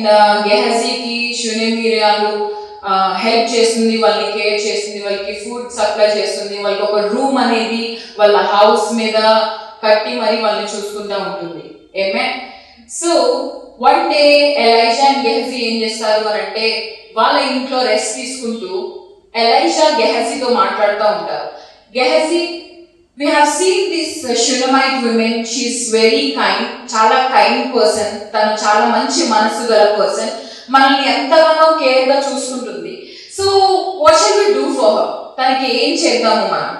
And గెహజీకి షునేమిరాలు help చేస్తుంది, వాళ్ళని care చేస్తుంది, వాళ్ళకి ఫుడ్ సప్లై చేస్తుంది, వాళ్ళకి ఒక రూమ్ అనేది వాళ్ళ హౌస్ మీద కట్టి మరి వాళ్ళని చూసుకుంటూ ఉంటుంది. ఏమే so one day Elijah and Gehazi ఏం చేస్తారు అని అంటే వాళ్ళ ఇంట్లో రెస్ట్ తీసుకుంటూ ఎలైజా గెహజీతో మాట్లాడుతూ ఉంటారు. Gehazi, we have seen this Shunammite woman, she is very kind, చాలా కైండ్ పర్సన్, తను చాలా మంచి మనసు గల పర్సన్, మనల్ని ఎంతగానో కేర్ గా చూసుకుంటుంది. So what shall we do for her, తనకి ఏం చేద్దాము మనం,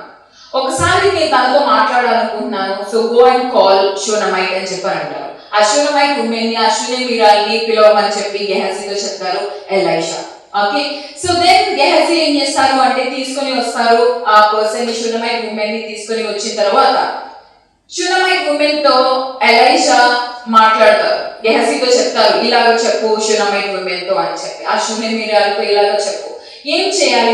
ఒకసారి నేను తనతో మాట్లాడాలనుకుంటున్నాను, so go and call Shunammite అని చెప్పి అంటారు. ఆ షూనమైట్ ఉమెన్ ని, ఆ షూనేమిరాల్ని పిలవమని చెప్పి గెహజీతో చెప్తారు Elisha. Okay, so then Gehazi ఏం చేస్తారు అంటే తీసుకొని వస్తారు ఆ పర్సన్ ని, షూనమైట్ ఉమెన్ ని తీసుకొని వచ్చిన తర్వాత షూనమైట్ ఉమెన్ తో ఎలైషా మాట్లాడతారు. గెహజీతో చెప్తారు ఇలాగ చెప్పు షూనమైట్ ఉమెన్ తో అని చెప్పి, ఆ షూనేమిరాల్తో ఇలాగ చెప్పు, ఏం చేయాలి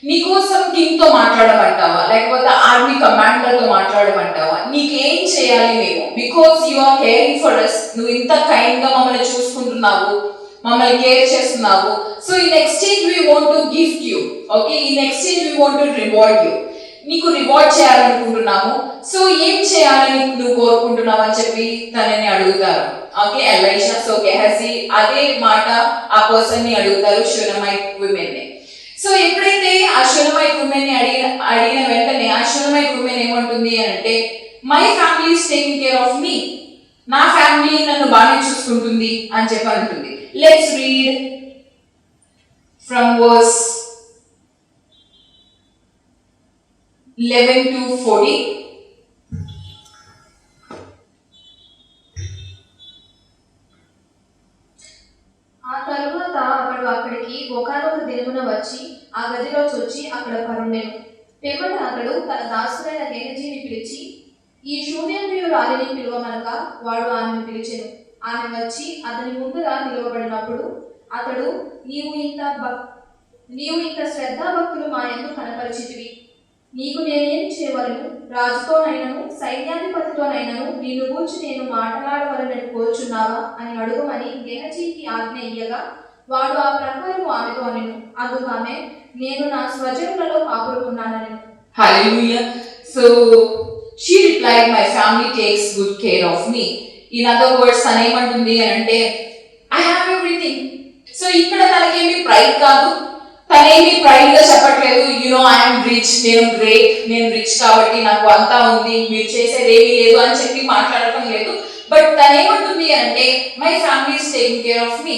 నీకోసం కింగ్ తో మాట్లాడమంటావా, లేకపోతే ఆర్మీ కమాండర్ తో మాట్లాడమంటావా, నీకేం చేయాలి మేము, because you are caring for us, నువ్వు ఇంత కైండ్ గా మమ్మల్ని చూసుకుంటున్నావు, మమ్మల్ని కేర్ చేస్తున్నావు, so in exchange we want to gift you. Okay, in exchange we want to reward you, నీకు రివార్డ్ చేయాలనుకుంటున్నాము, సో ఏం చేయాలని నువ్వు కోరుకుంటున్నావు అని చెప్పి తనని అడుగుతారు. Okay, Elisha. సో గెహజీ అదే మాట ఆ పర్సన్ ని అడుగుతారు, షూనమైట్ ఉమెన్ ని. సో ఎప్పుడైతే ఆ షూనమైట్ ఉమెన్ ని అడిగిన వెంటనే ఆ షూనమైట్ ఉమెన్ ఏమంటుంది అని అంటే my family is taking care of me, నా ఫ్యామిలీ నన్ను బాగానే చూసుకుంటుంది అని చెప్పి అంటుంది. Let's read from verse 11 to 40. ఆ తరువాత అతడు అక్కడికి ఒకానొక దినమున వచ్చి ఆ గదిలో చొచ్చి అక్కడ పరుండెను. పిమ్మట అతడు తన దాసుడైన గెహజీని పిలిచి ఈ షూనేమిరాలిని పిలువమనగా వాడు ఆమెను పిలిచెను. ఆమె వచ్చి అతని ముందర నిలవబడినప్పుడు అతడు నీవు ఇంత శ్రద్ధాభక్తులు మా యందు కనపరిచితివి, నీకు నేనేం చేయవలను, రాజుతోనైనను సైన్యాధిపతితోనైనను నిన్ను గూర్చి నేను మాట్లాడవలనని కోరుచున్నావా అని అడుగుమని గెహజీకి ఆజ్ఞ ఇయ్యగా వాడు ఆ ప్రకారము ఆమెతో అనెను. అందుకు ఆమె నేను నా స్వజనులలో కాపురమున్నానని. Hallelujah. So she replied, my family takes good care of me. In other words, తను ఏమంటుంది అని అంటే I have everything. సో ఇక్కడ తనకేమి ప్రైడ్ కాదు, తనేమి ప్రైడ్ గా చెప్పట్లేదు, ఐఎమ్ రిచ్, నేను గ్రేట్, నేను రిచ్ కాబట్టి నాకు అంతా ఉంది, మీరు చేసేది ఏమీ లేదు అని చెప్పి మాట్లాడటం లేదు. బట్ తనేమంటుంది అంటే my family is taking care of me,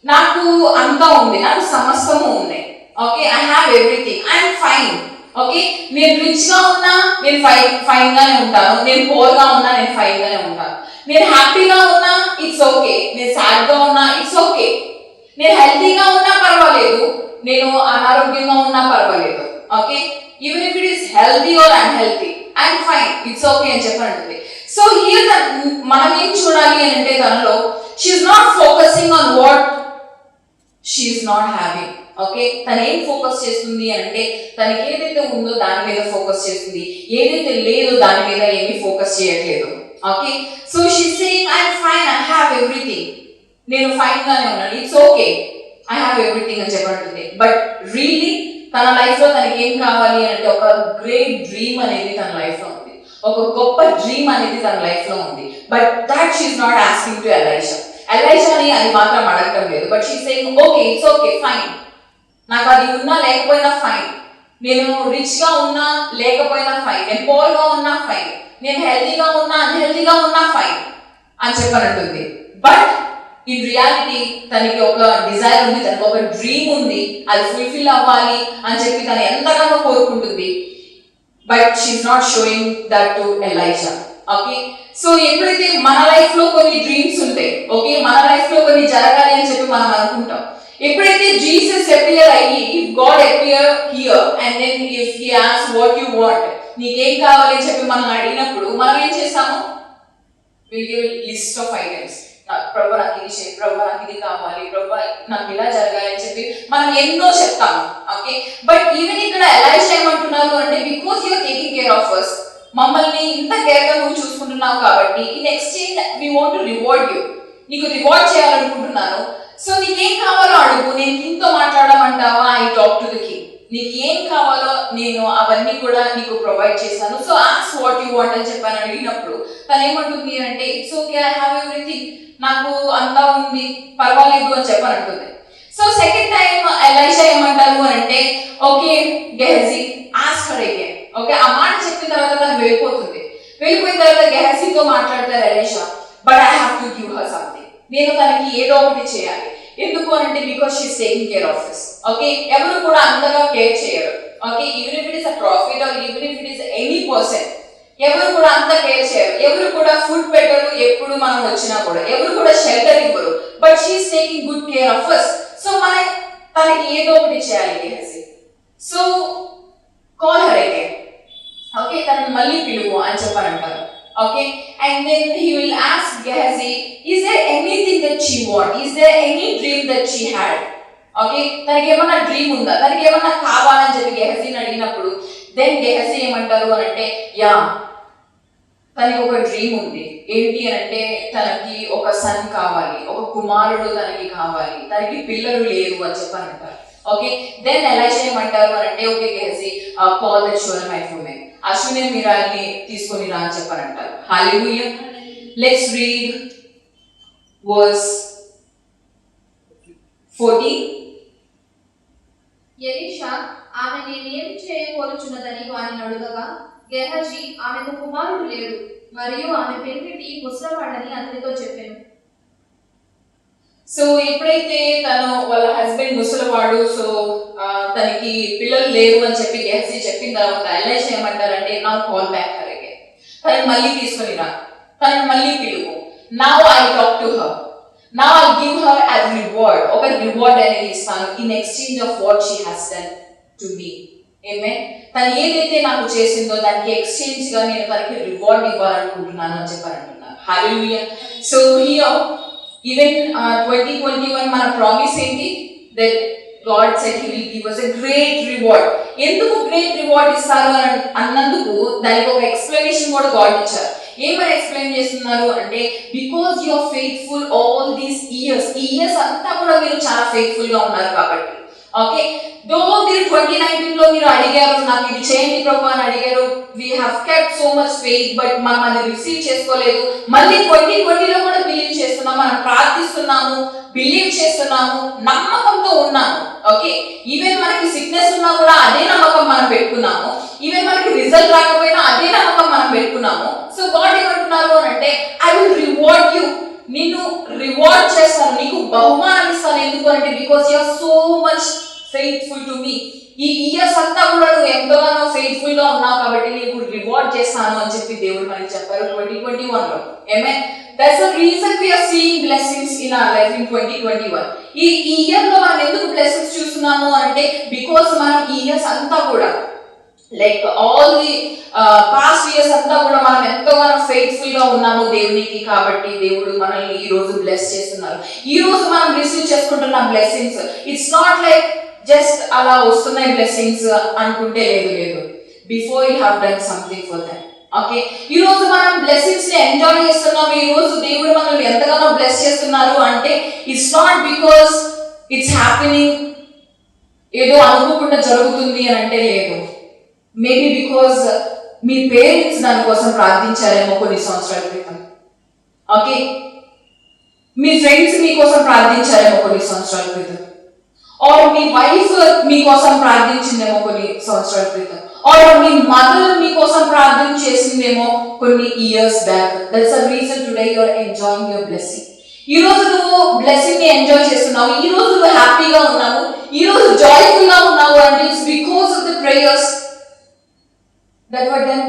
నాకు అంతా ఉంది, నాకు సమస్తము ఉంది. Okay, I have everything, I'm fine. Okay, నేను రిచ్ గా ఉన్నా నేను ఫైన్ గానే ఉంటాను, నేను పోర్ గా ఉన్నా నేను ఫైన్ గానే ఉంటాను, నేను హ్యాపీగా ఉన్నా ఇట్స్ ఓకే, నేను సాడ్ గా ఉన్నా ఇట్స్ ఓకే, నేను హెల్తీగా ఉన్నా పర్వాలేదు, నేను అనారోగ్యంగా ఉన్నా పర్వాలేదు. Okay, even if it is healthy or unhealthy I'm fine, it's okay అని చెప్పండి. సో హియర్ మనం ఏం చూడాలి అని అంటే తనలో she's not focusing on what she's not having. Okay, తను ఏం ఫోకస్ చేస్తుంది అని అంటే తనకి ఏదైతే ఉందో దాని మీద ఫోకస్ చేస్తుంది, ఏదైతే లేదో దాని మీద ఏమీ ఫోకస్ చేయట్లేదు. Okay, so she's saying I'm fine, I have everything, నేను ఫైన్ గానే ఉన్నాను, it's okay, I have everything అని చెప్పంటుంది. బట్ రియల్లీ తన లైఫ్ లో తనకి ఏం కావాలి అంటే ఒక గ్రేట్ డ్రీమ్ అనేది తన లైఫ్ లో ఉంది, ఒక గొప్ప డ్రీమ్ అనేది తన లైఫ్ లో ఉంది. But that she is not asking to ఎలైషాని అది మాత్రం అడగటం లేదు. But she is saying okay, it's okay, fine, నాకు అది ఉన్నా లేకపోయినా ఫైన్, నేను రిచ్ గా ఉన్నా లేకపోయినా ఫైన్, నేను పోర్ గా ఉన్నా ఫైన్, నేను హెల్తీగా ఉన్నా అన్హెల్తీగా ఉన్నా ఫైన్ అని చెప్పనంటుంది. బట్ ఇన్ రియాలిటీ తనకి ఒక డిజైర్ ఉంది, తనకి ఒక డ్రీమ్ ఉంది, అది ఫుల్ఫిల్ అవ్వాలి అని చెప్పి తను ఎంతగానో కోరుకుంటుంది. But she is not showing that to Elisha. Okay, so ఎప్పుడైతే మన లైఫ్ లో కొన్ని డ్రీమ్స్ ఉంటాయి, ఓకే, మన లైఫ్ లో కొన్ని జరగాలి అని చెప్పి మనం అనుకుంటాం, ఎప్పుడైతే జీసస్ అపియర్ అయ్యి, if God appear here and then if he asks what you want, నీకేం కావాలి అని చెప్పి మనం అడిగినప్పుడు మనం ఏం చేస్తాము, will give list of items. ప్రభు నాకు ఇది చేయి, ప్రభు నాకు ఇది కావాలి, ప్రభు నాకు ఇలా జరగాలి అని చెప్పి మనం ఎన్నో చెప్తాము. ఓకే, బట్ ఈవెన్ ఇక్కడ ఎలైషా ఏమంటున్నారు అంటే because you are taking care of us, మమ్మల్ని ఇంత కేర్ గా నువ్వు చూసుకుంటున్నావు కాబట్టి in exchange we want to reward you, నీకు రివార్డ్ చేయాలనుకుంటున్నాను. సో నీకేం కావాలో అడుగు, నేను కింగ్తో మాట్లాడమంటావా? I talk to the king. నీకు ఏం కావాలో నేను అవన్నీ కూడా నీకు ప్రొవైడ్ చేశాను. So ask what you want అని చెప్పాను. అడిగినప్పుడు తను ఏమంటుంది అంటే it's okay, I have everything, నాకు అంతా ఉంది, పర్వాలేదు అని చెప్పనంటుంది. సో సెకండ్ టైం ఎలైషా ఏమంటారు అని అంటే okay Gehazi ask her again. Okay, ఆ మాట చెప్పిన తర్వాత తను వెళ్ళిపోతుంది. వెళ్ళిపోయిన తర్వాత గెహజీతో మాట్లాడతారు Elisha, but I have to give her something. నేను తనకి ఏదో ఒకటి చేయాలి. ఎందుకు అంటే because she is taking care of this. Okay, ఎవరు కూడా అంతగా కేర్ చేయరు. Okay, even if it is a prophet or even if it is any person, ఎవరు కూడా అంత కేర్ చేయరు. ఎవరు కూడా ఫుడ్ పెట్టరు ఎప్పుడు మనం వచ్చినా కూడా, ఎవరు కూడా షెల్టర్ ఇవ్వరు. But she's taking good care of us. So మనం తనకి ఏదో ఒకటి చేయాలి Gehazi. So call her again. Okay, తనని మళ్ళీ పిలువు అని చెప్పారంటారు. Okay, and then he will ask Gehazi, is there anything that she want? Is there any dream that she had? Okay, తనకి ఏమన్నా డ్రీమ్ ఉందా, తనకి ఏమన్నా కావాలని చెప్పి గెహజీని అడిగినప్పుడు దెన్ గెహజీ ఏమంటారు అంటే యా, తనకి ఒక డ్రీమ్ ఉంది. ఏంటి అని అంటే తనకి ఒక సన్ కావాలి, ఒక కుమారుడు తనకి కావాలి, తనకి పిల్లలు లేరు అని చెప్పారంటారు. ఓకే, దెన్ ఎలైషా ఏమంటారు అని అంటే okay Gehazi call the Shunammite woman, ఆ షూనేమిరాల్ని తీసుకొని రా అని చెప్పారంటారు. Hallelujah. Let's read verse 14. Elisha ఆమె నేనేం చేయకోరుచున్నదని వారిని అడుగగా గెహజీ ఆమెకు కుమారుడు లేడు మరియు ఆమె పెనిమిటి ముసలవాడని అతనితో చెప్పాను. సో ఎప్పుడైతే తను వాళ్ళ హస్బెండ్ ముసలివాడు, సో తనకి పిల్లలు లేరు అని చెప్పి గెహజీ చెప్పిన తర్వాత ఎలైషా ఏమంటారంటే now call back her again, తనని మళ్ళీ తీసుకొని రా, తనని మళ్ళీ పిలువు. Now I talk to her, now I give her as reward, ఒక రివార్డ్ అనేది ఇస్తాను in exchange of what she has done to me. Amen. తను ఏదైతే నాకు చేసిందో దానికి ఎక్స్చేంజ్ గా నేను తనకి రివార్డ్ ఇవ్వాలనుకుంటున్నాను అని చెప్పారంటున్నారు. హల్లెలూయా. సో హియర్ ఈవెన్ 2021 మన ప్రామిస్ ఏంటి? That God said he will give us a great reward. ఎందుకు గ్రేట్ రివార్డ్ ఇస్తారు అని అన్నందుకు దానికి ఒక ఎక్స్ప్లెనేషన్ కూడా గాడ్ ఇచ్చారు. ఏమని ఎక్స్ప్లెయిన్ చేస్తున్నారు అంటే because you are faithful all these years, ఈ ఇయర్స్ అంతా కూడా మీరు చాలా ఫెయిత్ఫుల్ గా ఉన్నారు కాబట్టి. ఓకే, దో మీరు 2019 లో మీరు అడిగారు నాకు ఇది చేయండి ప్రభు అని అడిగారు, we have kept so much faith, but మనం అది రిసీవ్ చేసుకోలేదు. మళ్ళీ 2020 లో కూడా బిలీవ్ చేస్తున్నాం, మనం ప్రార్థిస్తున్నాము, బిలీవ్ చేస్తున్నాము, నమ్మకంతో ఉన్నాము. ఓకే, ఈవెన్ మనకి సిక్నెస్ ఉన్నా కూడా అదే నమ్మకం మనం పెట్టుకున్నాము, ఈవెన్ మనకి రిజల్ట్ రాకపోయినా అదే నమ్మకం మనం పెట్టుకున్నాము. సో గాడ్ ఏమంటున్నారు అని అంటే ఐ విల్ రివార్డ్ యు, నిన్ను రివార్డ్ చేస్తాను, నీకు బహుమానం ఇస్తాను. ఎందుకు అంటే because you are so much faithful to me. ఈ ఇయర్స్ అంతా కూడా నువ్వు ఎంతగానో ఫెయిత్ఫుల్ గా ఉన్నావు కాబట్టి నీకు రివార్డ్ చేస్తాను అని చెప్పి దేవుడు మనకి చెప్పారు 2021 లో. Amen. That's the reason we are seeing blessings in our life in 2021. ఈ ఇయర్ లో మనం ఎందుకు బ్లెస్సింగ్స్ చూస్తున్నాము అంటే బికాజ్ మనం ఈ ఇయర్స్ అంతా కూడా like all the past years అంతా కూడా మనం ఎంతగానో ఫెయిత్ఫుల్ గా ఉన్నాము దేవునికి, కాబట్టి దేవుడు మనల్ని ఈ రోజు బ్లెస్ చేస్తున్నారు. ఈ రోజు మనం రిసీవ్ చేసుకుంటున్న blessings it's not like just అలా వస్తున్నాయి బ్లెస్సింగ్స్ అనుకుంటే లేదు, before you have done something for that. Okay, ఈ రోజు మనం బ్లెస్సింగ్స్ ని ఎంజాయ్ చేస్తున్నాము, ఈ రోజు దేవుడు మనల్ని ఎంతగానో బ్లెస్ చేస్తున్నారు అంటే it's not because it's happening, ఏదో అనుకోకుండా జరుగుతుంది అని అంటే లేదు. మేబీ బికాజ్ మీ పేరెంట్స్ దానికోసం ప్రార్థించారేమో కొన్ని సంవత్సరాల క్రితం. ఓకే, మీ ఫ్రెండ్స్ మీకోసం ప్రార్థించారేమో కొన్ని సంవత్సరాల క్రితం, ఆర్ మీ వైఫ్ మీకోసం ప్రార్థించిందేమో కొన్ని సంవత్సరాల క్రితం, ఆర్ మీ మదర్ మీకోసం ప్రార్థన చేసిందేమో కొన్ని years back. That's the reason today you are enjoying your blessing. ఈ రోజు నువ్వు బ్లెస్సింగ్ ని ఎంజాయ్ చేస్తున్నావు, ఈ రోజు నువ్వు హ్యాపీగా ఉన్నావు, ఈ రోజు జాయ్ఫుల్ గా ఉన్నావు అంటే it's because of the prayers that were done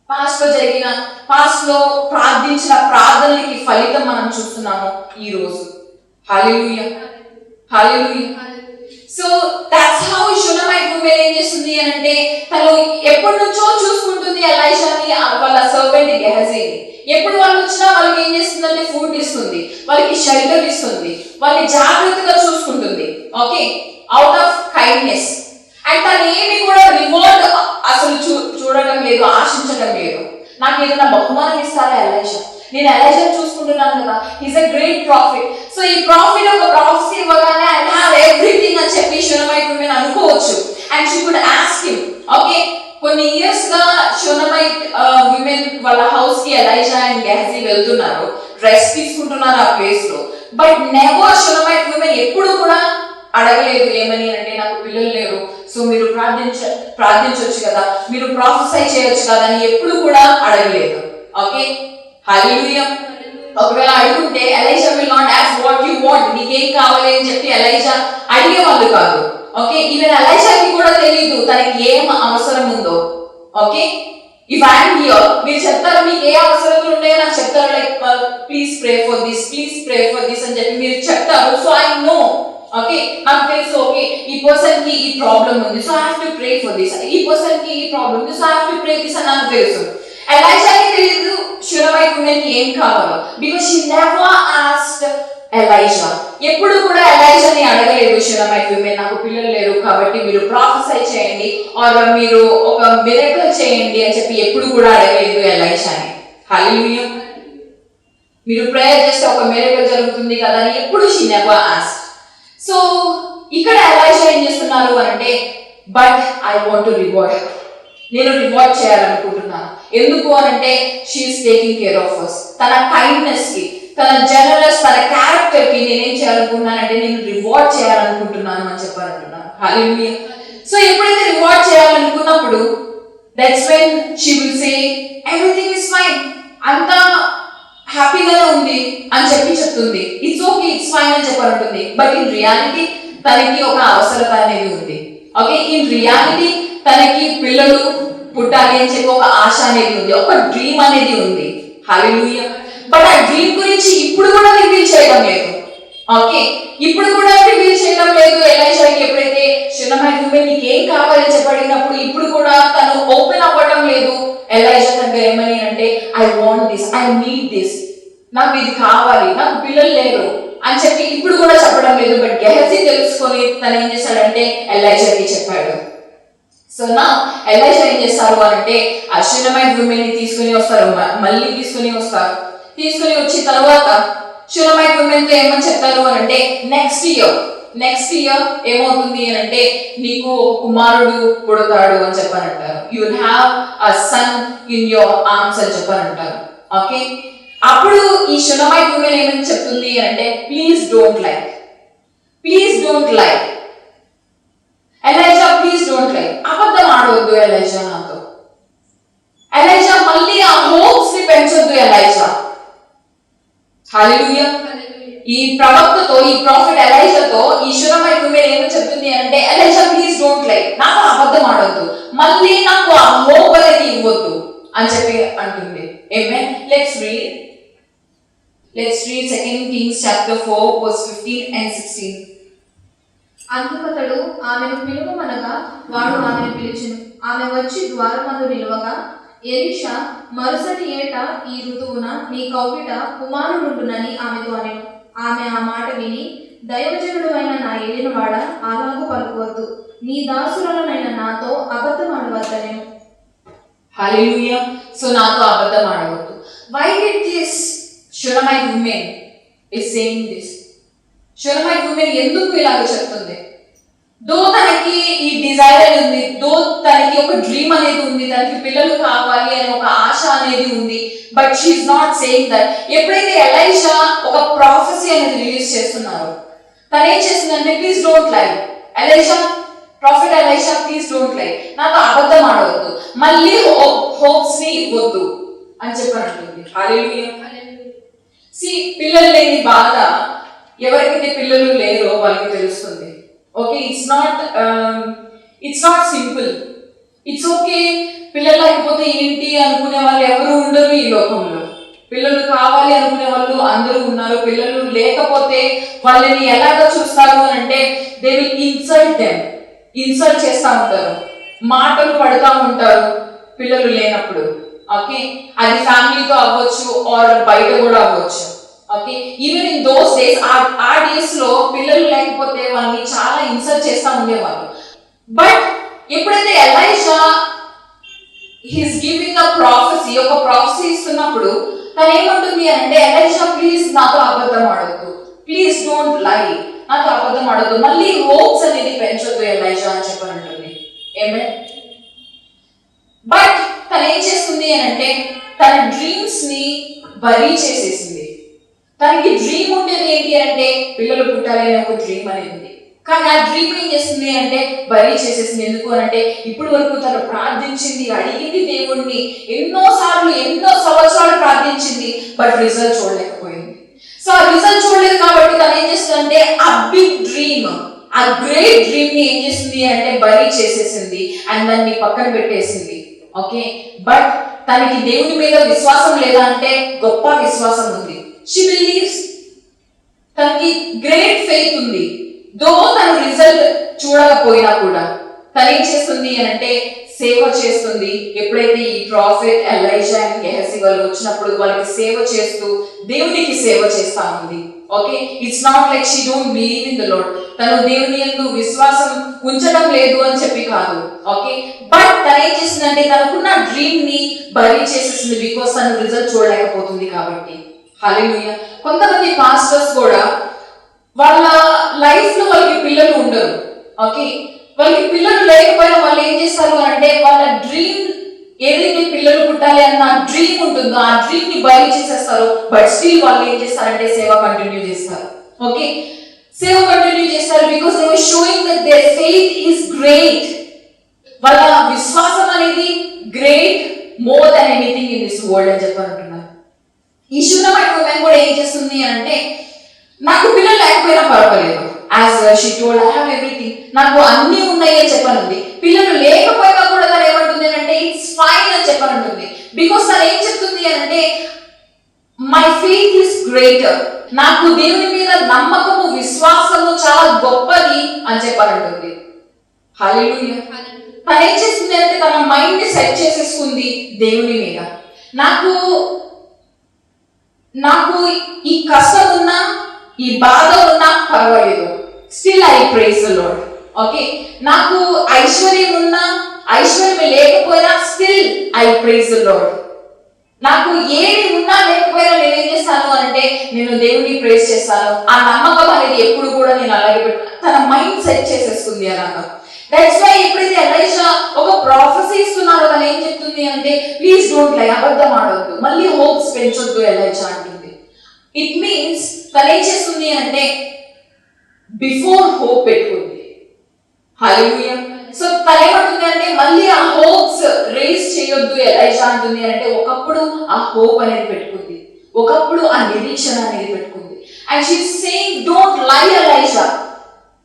past లో జరిగిన, పాస్ట్ లో ప్రార్థించిన ప్రార్థనలకి ఫలితం మనం చూస్తున్నాము ఈ రోజు. హల్లెలూయా, hallelujah. So that's how షూనమైట్ women ఏం చేస్తుంది అని అంటే తను ఎప్పటి నుంచో చూసుకుంటుంది ఎలైషాని, వాళ్ళ సర్వెంట్ గెహజీని. ఎప్పుడు వాళ్ళు వచ్చినా వాళ్ళకి ఏం చేస్తుందంటే ఫుడ్ ఇస్తుంది, వాళ్ళకి షెల్టర్ ఇస్తుంది, వాళ్ళని జాగ్రత్తగా చూసుకుంటుంది. Okay, out of kindness. And తను ఏమి కూడా రివార్డ్ అసలు చూడటం లేదు, ఆశించడం లేదు. నాకు ఏదైనా బహుమానం ఇస్తారా ఎలైషా? నేను ఎలైషా చూసుకుంటున్నాను కదా, is a great profit. So ఈ ప్రాఫిట్ ఒక ప్రాఫెసీ ఇవ్వగానే ఐ హావ్ ఎవ్రీథింగ్ అని చెప్పి షునమైట్ ఉమెన్ అనుకోవచ్చు. And she could ask him. Okay, కొన్ని ఇయర్స్ గా షునమైట్ విమెన్ వాళ్ళ హౌస్ కి ఎలైషా అండ్ గెహజీ వెళ్తున్నారు, రెస్ట్ తీసుకుంటున్నారు ఆ ప్లేస్ లో. బట్ నెవర్ షునమైట్ విమెన్ ఎప్పుడు కూడా అడగలేదు ఏమని అంటే, నాకు పిల్లలు లేరు, సో మీరు ప్రార్థించవచ్చు కదా, మీరు ప్రాఫెసై చేయొచ్చు కదా అని ఎప్పుడు కూడా అడగలేదు. Okay, hallelujah. ఒకవేళ అడుగుంటే Elisha will not ask what you want, నీకేం కావాలి అని చెప్పి ఎలైషా అడిగేవాళ్ళు కాదు. ఓకే, ఈవెన్ ఎలైషాకి కూడా తెలియదు తనకి ఏం అవసరం ఉందో. ఓకే, ఇఫ్ ఐఎమ్ హియర్, మీరు చెప్తారు మీకు ఏ అవసరాలు ఉన్నాయో నాకు చెప్తారు, like please pray for this, please pray for this అని చెప్పి మీరు చెప్తారు. సో ఐ నో, ఓకే, నాకు తెలుసు, ఓకే ఈ పర్సన్ కి ఈ ప్రాబ్లం ఉంది, so I have to pray for this. ఈ పర్సన్ కి ఈ ప్రాబ్లం ఉంది, so I have to pray this అని నాకు తెలుసు. ఎలైషాకి తెలియదు షునమైట్ ఉమెన్ కి ఏం కావాలో, because she never asked Elisha. ఎప్పుడు కూడా ఎలైషాని అడగలేదు షునమైట్ ఉమెన్, నాకు పిల్లలు లేరు కాబట్టి మీరు ప్రాఫెసై చేయండి ఆర్ మీరు ఒక మిరకల్ చేయండి అని చెప్పి ఎప్పుడు కూడా అడగలేదు ఎలైషాని. హల్లెలూయా. మీరు ప్రేయర్ చేస్తే ఒక మిరకల్ జరుగుతుంది కదా అని ఎప్పుడు షీ నెవర్ ఆస్క్డ్. సో ఇక్కడ ఎలైషా ఏం చేస్తున్నారు అంటే, but I want to reward her, నేను రివార్డ్ చేయాలనుకుంటున్నాను. ఎందుకు అనంటే she's taking care of us. తన కైండ్నెస్ కి, తన జనరస్, తన క్యారెక్టర్ కి నేనేం చేయాలనుకుంటున్నానంటే నేను రివార్డ్ చేయాలనుకుంటున్నాను అని చెప్పాలనుకున్నాను. హల్లెలూయా. సో ఎప్పుడైతే రివార్డ్ చేయాలనుకున్నప్పుడు that's when she will say everything is fine, అంతా హ్యాపీగానే ఉంది అని చెప్పి చెప్తుంది. ఇట్స్ ఓకే, ఇట్స్ ఫైన్ అని చెప్పాలంటుంది. బట్ ఇన్ రియాలిటీ తనకి ఒక అవసరత అనేది ఉంది. ఓకే, ఇన్ రియాలిటీ తనకి పిల్లలు పుట్టాలి అని చెప్పి ఒక ఆశ అనేది ఉంది, ఒక డ్రీమ్ అనేది ఉంది. హల్లెలూయా. బట్ ఆ డ్రీమ్ గురించి ఇప్పుడు కూడా రివీల్ చేయడం లేదు. ఓకే, ఇప్పుడు కూడా రివీల్ చేయడం లేదు. ఎలైషాకి ఎప్పుడైతే షునమైట్ ఉమెన్ నీకు ఏం కావాలని చెప్పడినప్పుడు ఇప్పుడు కూడా తను ఓపెన్ అవ్వడం లేదు ఎలైషా దగ్గర. ఏమని అంటే, I want this, I need this, నాకు ఇది కావాలి, నాకు పిల్లలు లేరు అని చెప్పి ఇప్పుడు కూడా చెప్పడం లేదు. బట్ గెహజీ తెలుసుకొని తను ఏం చేశాడంటే ఎలైషాకి చెప్పాడు. సో నా ఎలైషా ఏం చేస్తారు అంటే ఆ షునమైట్ ఉమెన్ ని తీసుకుని వస్తారు, మళ్ళీ తీసుకుని వస్తారు. తీసుకుని వచ్చిన తర్వాత షునమైట్ ఉమెన్ తో ఏమని చెప్తారు అంటే, నెక్స్ట్ ఇయర్ ఏమవుతుంది అని అంటే నీకు కుమారుడు పుడతాడు అని చెప్పారంటారు. You will have a son in your arms అని చెప్పారంటారు. ఓకే, అప్పుడు ఈ షునమైట్ ఉమెన్ ఏమని చెప్తుంది అంటే, please don't lie, please don't lie Elisha, please don't lie, అబద్ధం ఆడవద్దు ఎలైషా నాతో. ఎలైషా మళ్ళీ ఆ హోప్స్ ని పెంచొద్దు ఎలైషా. హల్లెలూయా. ఈ ప్రవక్తతో, ఈ ప్రాఫిట్ ఎలైషాతో ఈ షునమైట్ ఉమెన్ ఏమని చెప్తుంది అంటే, ఎలైషా ప్లీజ్ డోంట్ లై, నాకు అబద్ధం ఆడొద్దు, మళ్ళీ నాకు ఆ హోప్ అనేది ఇవ్వద్దు అని చెప్పి అంటుంది. Amen. Let's read 2 Kings chapter 4 verse 15 and 16. అందుకతడు ఆమెను పిలువమనగా వాడు ఆమెను పిలిచెను. ఆమె వచ్చి ద్వారమందు నిలువగా ఎలీషా మరుసటి ఏట ఈ ఋతువున నీ కౌగిట కుమారుడుండునని ఆమెతో అనెను. ఆమె ఆ మాట విని, దైవజనుడు అయిన నా ఏలినవాడ, అలాగూ పలుకోవద్దు, నీ దాసురాలనైన నాతో అబద్ధం ఆడవద్దనెను. హల్లెలూయా. సో నాతో అబద్ధం ఆడవద్దు. Why did this Shunammite woman is saying this? Shunammite woman ఎందుకు ఇలాగ చెప్తుంది? దో తనకి ఈ డిజైర్ అనేది ఉంది, దో తనకి ఒక డ్రీమ్ అనేది ఉంది, తనకి పిల్లలు కావాలి అనే ఒక ఆశ అనేది ఉంది. But she is not saying that. ఎప్పుడైతే ఎలైషా ఒక ప్రాఫెసీ అనేది రిలీజ్ చేస్తున్నారు, తను ఏం చేస్తుందంటే, please don't lie Elisha, prophet Elisha please don't lie, నాకు అబద్ధం ఆడవద్దు, మళ్ళీ హోప్స్ ని ఇవ్వద్దు అని చెప్పంటుంది. హల్లెలూయా. సి పిల్లలు లేని బాధ ఎవరికైతే పిల్లలు లేరో వాళ్ళకి తెలుస్తుంది. Okay, it's not simple. It's okay, పిల్లలు లేకపోతే ఏంటి అనుకునే వాళ్ళు ఎవరు ఉండరు ఈ లోకంలో. పిల్లలు కావాలి అనుకునే వాళ్ళు అందరూ ఉన్నారు. పిల్లలు లేకపోతే వాళ్ళని ఎలాగ చూస్తారు అని అంటే, దే విల్ ఇన్సల్ట్ చేస్తూ ఉంటారు, మాటలు పడుతూ ఉంటారు పిల్లలు లేనప్పుడు. ఓకే, అది ఫ్యామిలీతో అవ్వచ్చు ఆర్ బయట కూడా అవ్వచ్చు. Okay, even in those days, ఆ డేస్ లో పిల్లలు లేకపోతే వాళ్ళని చాలా ఇన్సల్ట్ చేస్తూ ఉండేవాళ్ళు. బట్ ఎప్పుడైతే Elisha he's giving a prophecy, ఒక ప్రాఫెసీ ఇస్తున్నప్పుడు తను ఏమంటుంది అంటే ఎలైషా ప్లీజ్ నాతో అబద్ధం ఆడొద్దు, ప్లీజ్ డోంట్ లై, నాతో అబద్ధం ఆడొద్దు, మళ్ళీ హోప్స్ అనేది పెంచొద్దు ఎలైషా అని చెప్పనంటుంది. ఏమే బట్ తను ఏం చేస్తుంది అని అంటే తన డ్రీమ్స్ ని బరీ చేసేసింది. తనకి డ్రీమ్ ఉండేది ఏంటి అంటే పిల్లలు పుట్టాలి అనే ఒక డ్రీమ్ అనేది ఉంది. కానీ ఆ డ్రీమ్ ఏం చేస్తుంది అంటే బరీ చేసేసింది. ఎందుకు అంటే ఇప్పటి వరకు తను ప్రార్థించింది, అడిగింది దేవుణ్ణి, ఎన్నో సార్లు ఎన్నో సంవత్సరాలు ప్రార్థించింది, బట్ రిజల్ట్ చూడలేకపోయింది. సో ఆ రిజల్ట్ చూడలేదు కాబట్టి తను ఏం చేస్తుంది అంటే ఆ బిగ్ డ్రీమ్, ఆ గ్రేట్ డ్రీమ్ ని ఏం చేస్తుంది అంటే బరీ చేసేసింది అండ్ దాన్ని పక్కన పెట్టేసింది. ఓకే, బట్ తనకి దేవుని మీద విశ్వాసం లేదా అంటే గొప్ప విశ్వాసం ఉంది. షీ బిలీవ్స్, తనకి గ్రేట్ ఫెయిత్ ఉంది. దో తను రిజల్ట్ చూడకపోయినా కూడా తను ఏం చేస్తుంది అని అంటే సేవ చేస్తుంది. ఎప్పుడైతే ఈ ప్రాఫెట్ ఎలైషా అండ్ గెహజీ వాళ్ళు వచ్చినప్పుడు వాళ్ళకి సేవ చేస్తూ దేవునికి సేవ చేస్తా ఉంది. Okay, it's not like she don't believe in the lord. తను దేవుని యందు విశ్వాసం ఉంచడం లేదు అని చెప్పి కాదు. ఓకే, బట్ తను ఏం చేసిందంటే తనకున్న డ్రీమ్ ని బరీ చేసేసింది బికాస్ తను రిజల్ట్ చూడలేకపోతుంది కాబట్టి. హల్లెలూయా. కొంతమంది పాస్టర్స్ కూడా వాళ్ళ లైఫ్ లో వాళ్ళకి పిల్లలు ఉండరు. ఓకే, వాళ్ళకి పిల్లలు లేకపోయినా వాళ్ళు ఏం చేస్తారు అంటే వాళ్ళ డ్రీమ్ ఏదైతే పిల్లలు పుట్టాలి అన్న డ్రీమ్ ఉంటుందో ఆ డ్రీమ్ ని బరీ చేసేస్తారు. బట్ స్టిల్ వాళ్ళు ఏం చేస్తారంటే సేవ కంటిన్యూ చేస్తారు. ఓకే, సేవ కంటిన్యూ చేస్తారు because they were showing that their faith is great. వాళ్ళ విశ్వాసం అనేది great more than anything in this world అని చెప్పారంటున్నారు. ఈ శూన్యమైన ఉమెన్ కూడా ఏం చేస్తుంది అంటే నాకు పిల్లలు లేకపోయినా పర్వాలేదు, as she told I have everything, నాకు అన్ని ఉన్నాయి అని చెప్పనుంది. పిల్లలు లేకపోయినా కూడా తను ఏమంటుంది అంటే ఇట్స్ ఫైన్ అని చెప్పనుంటుంది. బికాస్ తను ఏం చెప్తుంది అంటే మై ఫెయిత్ ఇస్ గ్రేటర్, నాకు దేవుని మీద నమ్మకము విశ్వాసము చాలా గొప్పది అని చెప్పనుంటుంది. హల్లెలూయా. తను ఏం చేస్తుంది అంటే తన మైండ్ ని సెట్ చేసేసుకుంది దేవుని మీద. నాకు ఈ కష్టం ఉన్నా ఈ బాధ ఉన్నా పర్వాలేదు, still I praise the Lord. Okay, నాకు ఐశ్వర్యం ఉన్నా ఐశ్వర్యం లేకపోయినా still I praise the Lord. నాకు ఏది ఉన్నా లేకపోయినా నేనేం చేస్తాను అంటే నేను దేవుని ప్రైజ్ చేస్తాను. ఆ నమ్మకం అనేది ఎప్పుడు కూడా నేను అలాగే తన మైండ్ సెట్ చేసేస్తుంది అలాగా. దట్స్ వై ఎప్పుడైతే ఎలైషా ఒక ప్రాఫెసీ ఇస్తున్నారో తను ఏం చెప్తుంది అంటే ప్లీజ్ డోంట్ లై, అబద్ధం ఆడొద్దు, మళ్ళీ హోప్స్ పెంచొద్దు ఎలైషా అంటుంది. ఇట్ మీన్స్ తను ఏం చేస్తుంది అంటే బిఫోర్ హోప్ పెట్టుకుంది. హల్లెలూయా. సో తను ఏమంటుంది అంటే మళ్ళీ ఆ హోప్స్ రేస్ చేయొద్దు ఎలైషా అంటుంది అంటే ఒకప్పుడు ఆ హోప్ అనేది పెట్టుకుంది, ఒకప్పుడు ఆ నిరీక్షణ అనేది పెట్టుకుంది. And she is saying don't lie Elisha,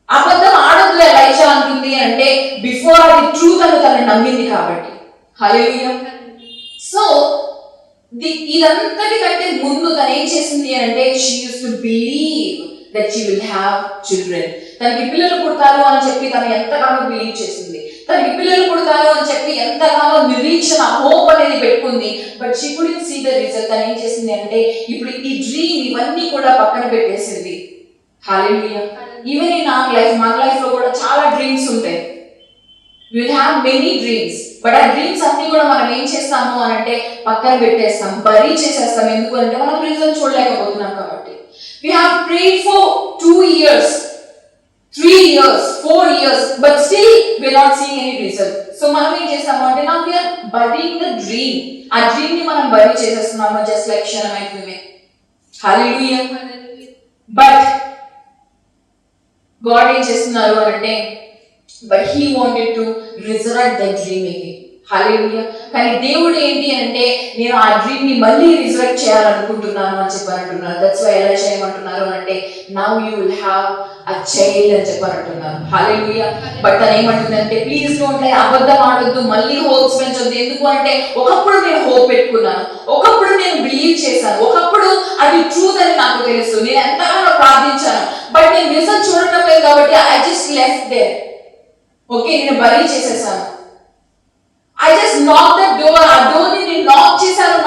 అబద్ధం ఆడొద్దు ఎలైషా అంటుంది అంటే బిఫోర్ అది ట్రూత్ అని తను నమ్మింది కాబట్టి. హల్లెలూయా. సో ఇదంతటి కంటే ముందు తను ఏం చేసింది అంటే she use to believe that she will have children. తనకి పిల్లలు పుడతారు అని చెప్పి తను ఎంతగానో బిలీవ్ చేసింది. తనకి పిల్లలు పుడతారు అని చెప్పి ఎంతగానో నిరీక్షణ హోప్ అనేది పెట్టుకుంది. But she couldn't see the result. తను ఏం చేసింది అంటే ఇప్పుడు ఈ డ్రీమ్ ఇవన్నీ కూడా పక్కన పెట్టేసింది. హల్లెలూయా. ఈవెన్ ఇన్ అవర్ లైఫ్, మన లైఫ్ లో కూడా చాలా డ్రీమ్స్ ఉంటాయి. We will have many dreams, but ఆ డ్రీమ్స్ అన్ని కూడా మనం ఏం చేస్తాము అని అంటే పక్కన పెట్టేస్తాం, బరీ చేసేస్తాం. ఎందుకు అంటే మనం రిజల్ట్ చూడలేకపోతున్నాం కాబట్టి. We have prayed for 2 years, 3 years, 4 years, but still we are not seeing any result. So మనం ఏం చేస్తాము అంటే now we are burying the dream. ఆ డ్రీమ్ ని మనం bury చేసేస్తున్నాము just like Shunammite women. Hallelujah. But God ఏం చేస్తున్నారు అంటే but he wanted to resurrect that dream again. హల్లెలూయా. కానీ దేవుడు ఏంటి అంటే నేను ఆ డ్రీమ్ ని మళ్ళీ రిజరెక్ట్ చేయాలనుకుంటున్నాను అని చెప్పారంటున్నారు. దట్స్ వై ఎలైషా ఏమంటున్నారు అంటే now you will have a child అని చెప్పారంటున్నారు. హల్లెలూయా. బట్ తను ఏమంటుందంటే ప్లీజ్ డోంట్ లై, అబద్ధం ఆడొద్దు, మళ్ళీ హోప్స్ పెంచొద్దు. ఎందుకు అంటే ఒకప్పుడు నేను హోప్ పెట్టుకున్నాను, ఒకప్పుడు నేను బిలీవ్ చేశాను, ఒకప్పుడు అది ట్రూత్ అని నాకు తెలుసు, నేను ఎంతగానో ప్రార్థించాను, బట్ నేను రిజల్ట్ చూడటం లేదు కాబట్టి I just left there. Okay, నేను బరీ చేసేసాను. I just knocked the door. ఆ డోర్ ని నేను నాక్ చేశాను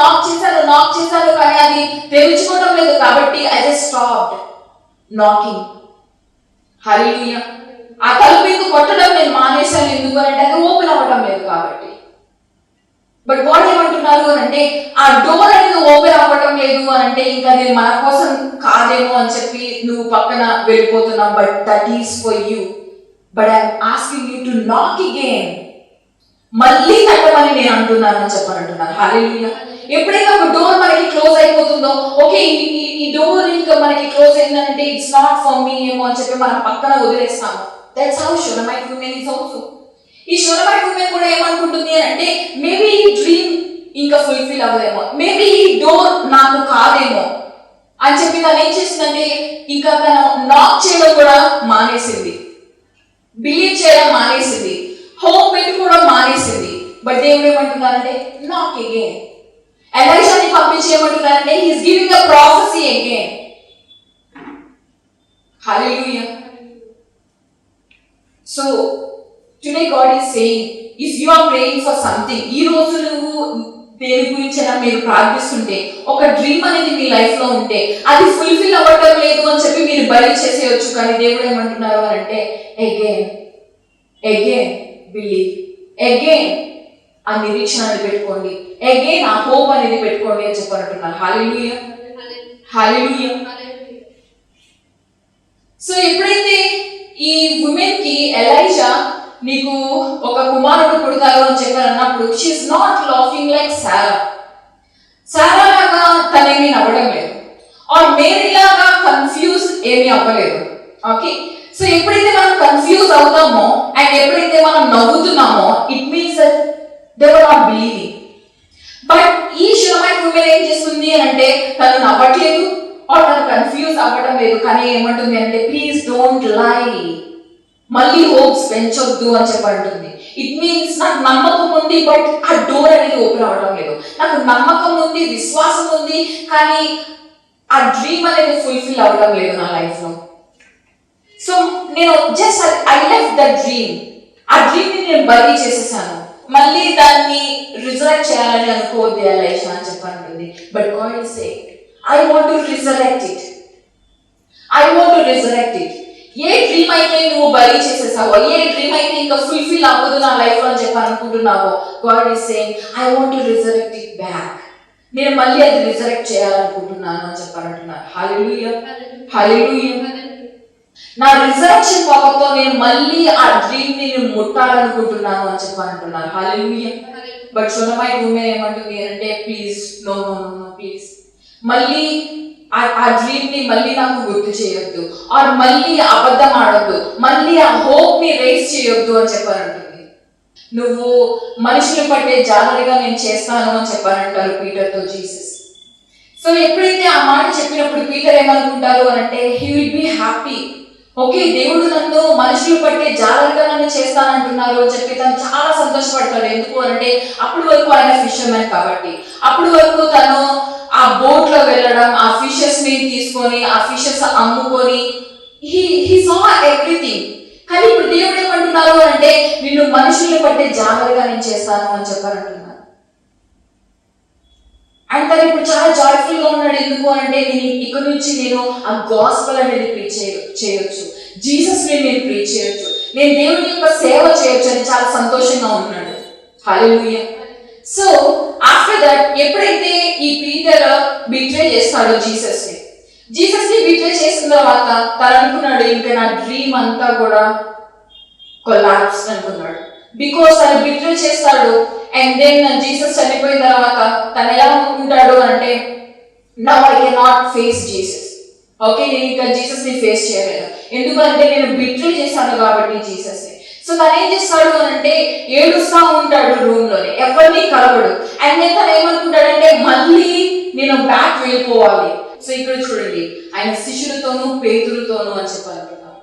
కానీ అది తెరుచుకోవడం లేదు కాబట్టి I just stopped knocking. హల్లెలూయా. ఆ తలుపు కొట్టడం నేను మానేశాను. ఎందుకు అంటే అది ఓపెన్ అవ్వడం లేదు కాబట్టి. బట్ గాడ్ ఏమంటున్నారు ఏమంటున్నారు అని అంటే ఆ డోర్ అనేది ఓపెన్ అవ్వడం లేదు అని అంటే ఇంకా అది మన కోసం కాదేమో అని చెప్పి నువ్వు పక్కన వెళ్ళిపోతున్నావు. But that is for you. But I'm asking you to నాక్ అగైన్. మళ్ళీ తట్టమని నేను అంటున్నాను అని చెప్పనంటున్నాను. హల్లెలూయా. ఎప్పుడైతే ఒక డోర్ మనకి క్లోజ్ అయిపోతుందో, ఓకే ఈ డోర్ ఇంకా మనకి క్లోజ్ అయిందంటే ఇట్స్ నాట్ ఫర్ మీ ఏమో అని చెప్పి మనం పక్కన వదిలేస్తాము. That's how Shunammite woman is also. ఈ షునమైట్ ఉమెన్ కూడా ఏమనుకుంటుంది అని అంటే మేబీ ఈ డ్రీమ్ ఇంకా ఫుల్ఫిల్ అవ్వదేమో, మేబీ ఈ డోర్ నాకు కాదేమో అని చెప్పి తను ఏం చేసిందంటే ఇంకా తను నాక్ చేయడం కూడా మానేసింది, బిలీవ్ చేయడం మానేసింది, హోప్ పెట్టుకోవడం మానేసింది. బట్ దేవుడు ఏమంటున్నారంటే నాక్ అగైన్. ఎలైషాని పంపించి ఏమంటున్నారంటే he's giving a prophecy again. Hallelujah. So today God is saying if you are praying for something, ఈ రోజు నువ్వు దేని గురించైనా మీరు ప్రార్థిస్తుంటే, ఒక డ్రీమ్ అనేది మీ లైఫ్ లో ఉంటే అది ఫుల్ఫిల్ అవ్వటం లేదు అని చెప్పి మీరు బలి చేసేయచ్చు. కానీ దేవుడు ఏమంటున్నారు అని అంటే అగైన్ అగైన్ బిలీవ్, అగైన్ ఆ నిరీక్షణ అనేది పెట్టుకోండి, అగైన్ ఆ హోప్ అనేది పెట్టుకోండి అని చెప్పారంటున్నారు. హల్లెలూయా, హల్లెలూయా. సో ఎప్పుడైతే ఈ ఉమెన్ కి ఎలైజా నీకు ఒక కుమారుడు పుడతారు అని చెప్పారు అన్నప్పుడు షీఈస్ నాట్ లాఫింగ్ లైక్ సారా. సారా లాగా తనేమీ నవ్వడం లేదు, ఆర్ మేరీ లాగా కన్ఫ్యూజ్ ఏమీ అవ్వలేదు. ఓకే, సో ఎప్పుడైతే మనం కన్ఫ్యూజ్ అవుతామో అండ్ ఎప్పుడైతే మనం నవ్వుతున్నామో it means that they were not believing. But ఈ షునమైట్ ఉమెన్ ఏం చేస్తుంది అని అంటే తను నవ్వట్లేదు ఆర్ తను కన్ఫ్యూజ్ అవ్వడం లేదు, కానీ ఏమంటుంది అంటే ప్లీజ్ డోంట్ లై, మళ్ళీ హోప్స్ పెంచొద్దు అని చెప్పంటుంది. ఇట్ మీన్స్ నాకు నమ్మకం ఉంది బట్ ఆ డోర్ అనేది ఓపెన్ అవ్వడం లేదు, నాకు నమ్మకం ఉంది, విశ్వాసం ఉంది, కానీ ఆ డ్రీమ్ అనేది ఫుల్ఫిల్ అవ్వడం లేదు నా లైఫ్ లో. సో నేను just I left the dream, ఆ డ్రీమ్ ని నేను బలి చేసేసాను, మళ్ళీ దాన్ని రిజరెక్ట్ చేయాలని అనుకోవద్దు ఎలైషా అని చెప్పంటుంది. But God is saying I want to resurrect it, I want to resurrect it. ఏ డ్రీమ్ అయితే నువ్వు బలి చేసేసావో, ఏ డ్రీమ్ అయితే ఇంకా ఫుల్ఫిల్ అవ్వదు నా లైఫ్ లో అని చెప్పి అనుకుంటున్నావో, God is saying I want to resurrect it back. నేను మళ్ళీ అది రిజరెక్ట్ చేయాలనుకుంటున్నాను అని చెప్పాలంటున్నారు. హల్లెలూయా, హల్లెలూయా. నా రిజరెక్షన్ పవర్ తో నేను మళ్ళీ ఆ డ్రీమ్ ని నేను ముట్టాలనుకుంటున్నాను అని చెప్పాలంటున్నారు. హల్లెలూయా. బట్ షునమైట్ ఉమెన్ ఏమంటుంది అంటే please no no no please, మళ్ళీ ఆ డ్రీమ్ ని మళ్ళీ నాకు గుర్తు చేయొద్దు, ఆర్ మళ్ళీ అబద్ధం ఆడొద్దు, మళ్ళీ ఆ హోప్ ని రేస్ చేయొద్దు అని చెప్పారంటుంది. నువ్వు మనుషులు పట్టే జాగ్రత్తగా నేను చేస్తాను అని చెప్పారంటారు పీటర్ తో జీసస్. సో ఎప్పుడైతే ఆ మాట చెప్పినప్పుడు పీటర్ ఏమనుకుంటారు అని అంటే he will be happy. Okay, దేవుడు నన్ను మనుషులు పట్టే జాగ్రత్తగా నన్ను చేస్తానంటున్నారు అని చెప్పి తను చాలా సంతోషపడతాడు. ఎందుకు అంటే అప్పటి వరకు ఆయన ఫిషర్మెన్ కాబట్టి, అప్పటి వరకు తను ఆ బోట్ లో వెళ్ళడం, ఆ ఫిషెస్ ని తీసుకొని ఆ ఫిషెస్ అమ్ముకొని హీ సా ఎవ్రీథింగ్. కానీ ఇప్పుడు దేవుడు ఏమంటున్నారు అంటే నిన్ను మనుషులు పట్టే జాగ్రత్తగా నేను చేస్తాను అని చెప్పారంటున్నారు. అండ్ తను ఇప్పుడు చాలా జాయ్ఫుల్ గా ఉన్నాడు. ఎందుకు అంటే నేను ఇక్కడ నుంచి నేను ఆ గాస్పెల్ అనేది ప్రీచ్ చేయొచ్చు, జీసస్ ని నేను ప్రీచ్ చేయొచ్చు, నేను దేవుని యొక్క సేవ చేయొచ్చు అని చాలా సంతోషంగా ఉన్నాడు. హల్లెలూయా. సో ఆఫ్టర్ దట్ ఎప్పుడైతే ఈ పీటర్ బిట్రే చేస్తాడో జీసస్ ని బిట్రే చేసిన తర్వాత తను అనుకున్నాడు ఇంకా నా డ్రీమ్ అంతా కూడా కొలాప్స్ అనుకున్నాడు. బికాస్ తను బిట్రే చేస్తాడు అండ్ దెన్ జీసస్ చనిపోయిన తర్వాత తను ఎలా అనుకుంటాడు అంటే now I can not face Jesus. Okay, నేను ఇంకా జీసస్ ని ఫేస్ చేయలేను, ఎందుకంటే నేను బిట్రే చేశాను కాబట్టి జీసస్ ని. సో తను ఏం చేస్తాడు అంటే ఏడుస్తా ఉంటాడు రూమ్ లోనే, ఎవరిని కలవడు. అండ్ నేను తను ఏమనుకుంటాడంటే మళ్ళీ నేను బ్యాక్ వెళ్ళిపోవాలి. సో ఇక్కడ చూడండి ఆయన శిష్యులతోనూ పేతురుతోనూ అని చెప్పాలంటున్నాను.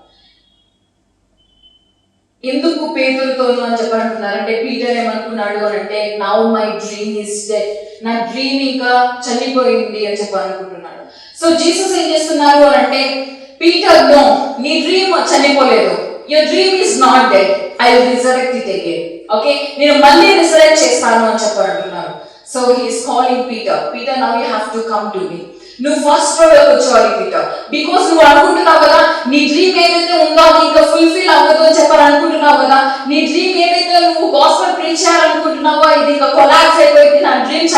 ఎందుకు పేతురుతోనూ అని చెప్పాలంటున్నారు అంటే పీటర్ ఏమనుకున్నాడు అని అంటే now my dream is dead, నా డ్రీమ్ ఇంకా చనిపోయింది అని చెప్పాలనుకుంటున్నాడు. సో జీసస్ ఏం చేస్తున్నారు అని అంటే పీటర్ నో, నీ డ్రీమ్ చనిపోలేదు, your dream is not dead, I will resurrect it again. Okay, నేను మళ్ళీ రిజరెక్ట్ చేస్తాను అని చెప్పారంటున్నారు. So he is calling Peter, now you have to come to me. నువ్వు ఫస్ట్ రోలో కూర్చోవాలి పీటర్, బికాస్ నువ్వు అనుకుంటున్నావు కదా నీ డ్రీమ్ ఏదైతే ఉందో అది ఇంకా ఫుల్ఫిల్ అవ్వదు అని చెప్పాలనుకుంటున్నావు కదా, నీ డ్రీమ్ ఏదైతే నువ్వు గాస్పెల్ ప్రీచ్ చేయాలనుకుంటున్నావో ఇది ఇంకా కొలాప్స్ అయిపోయింది, నా డ్రీమ్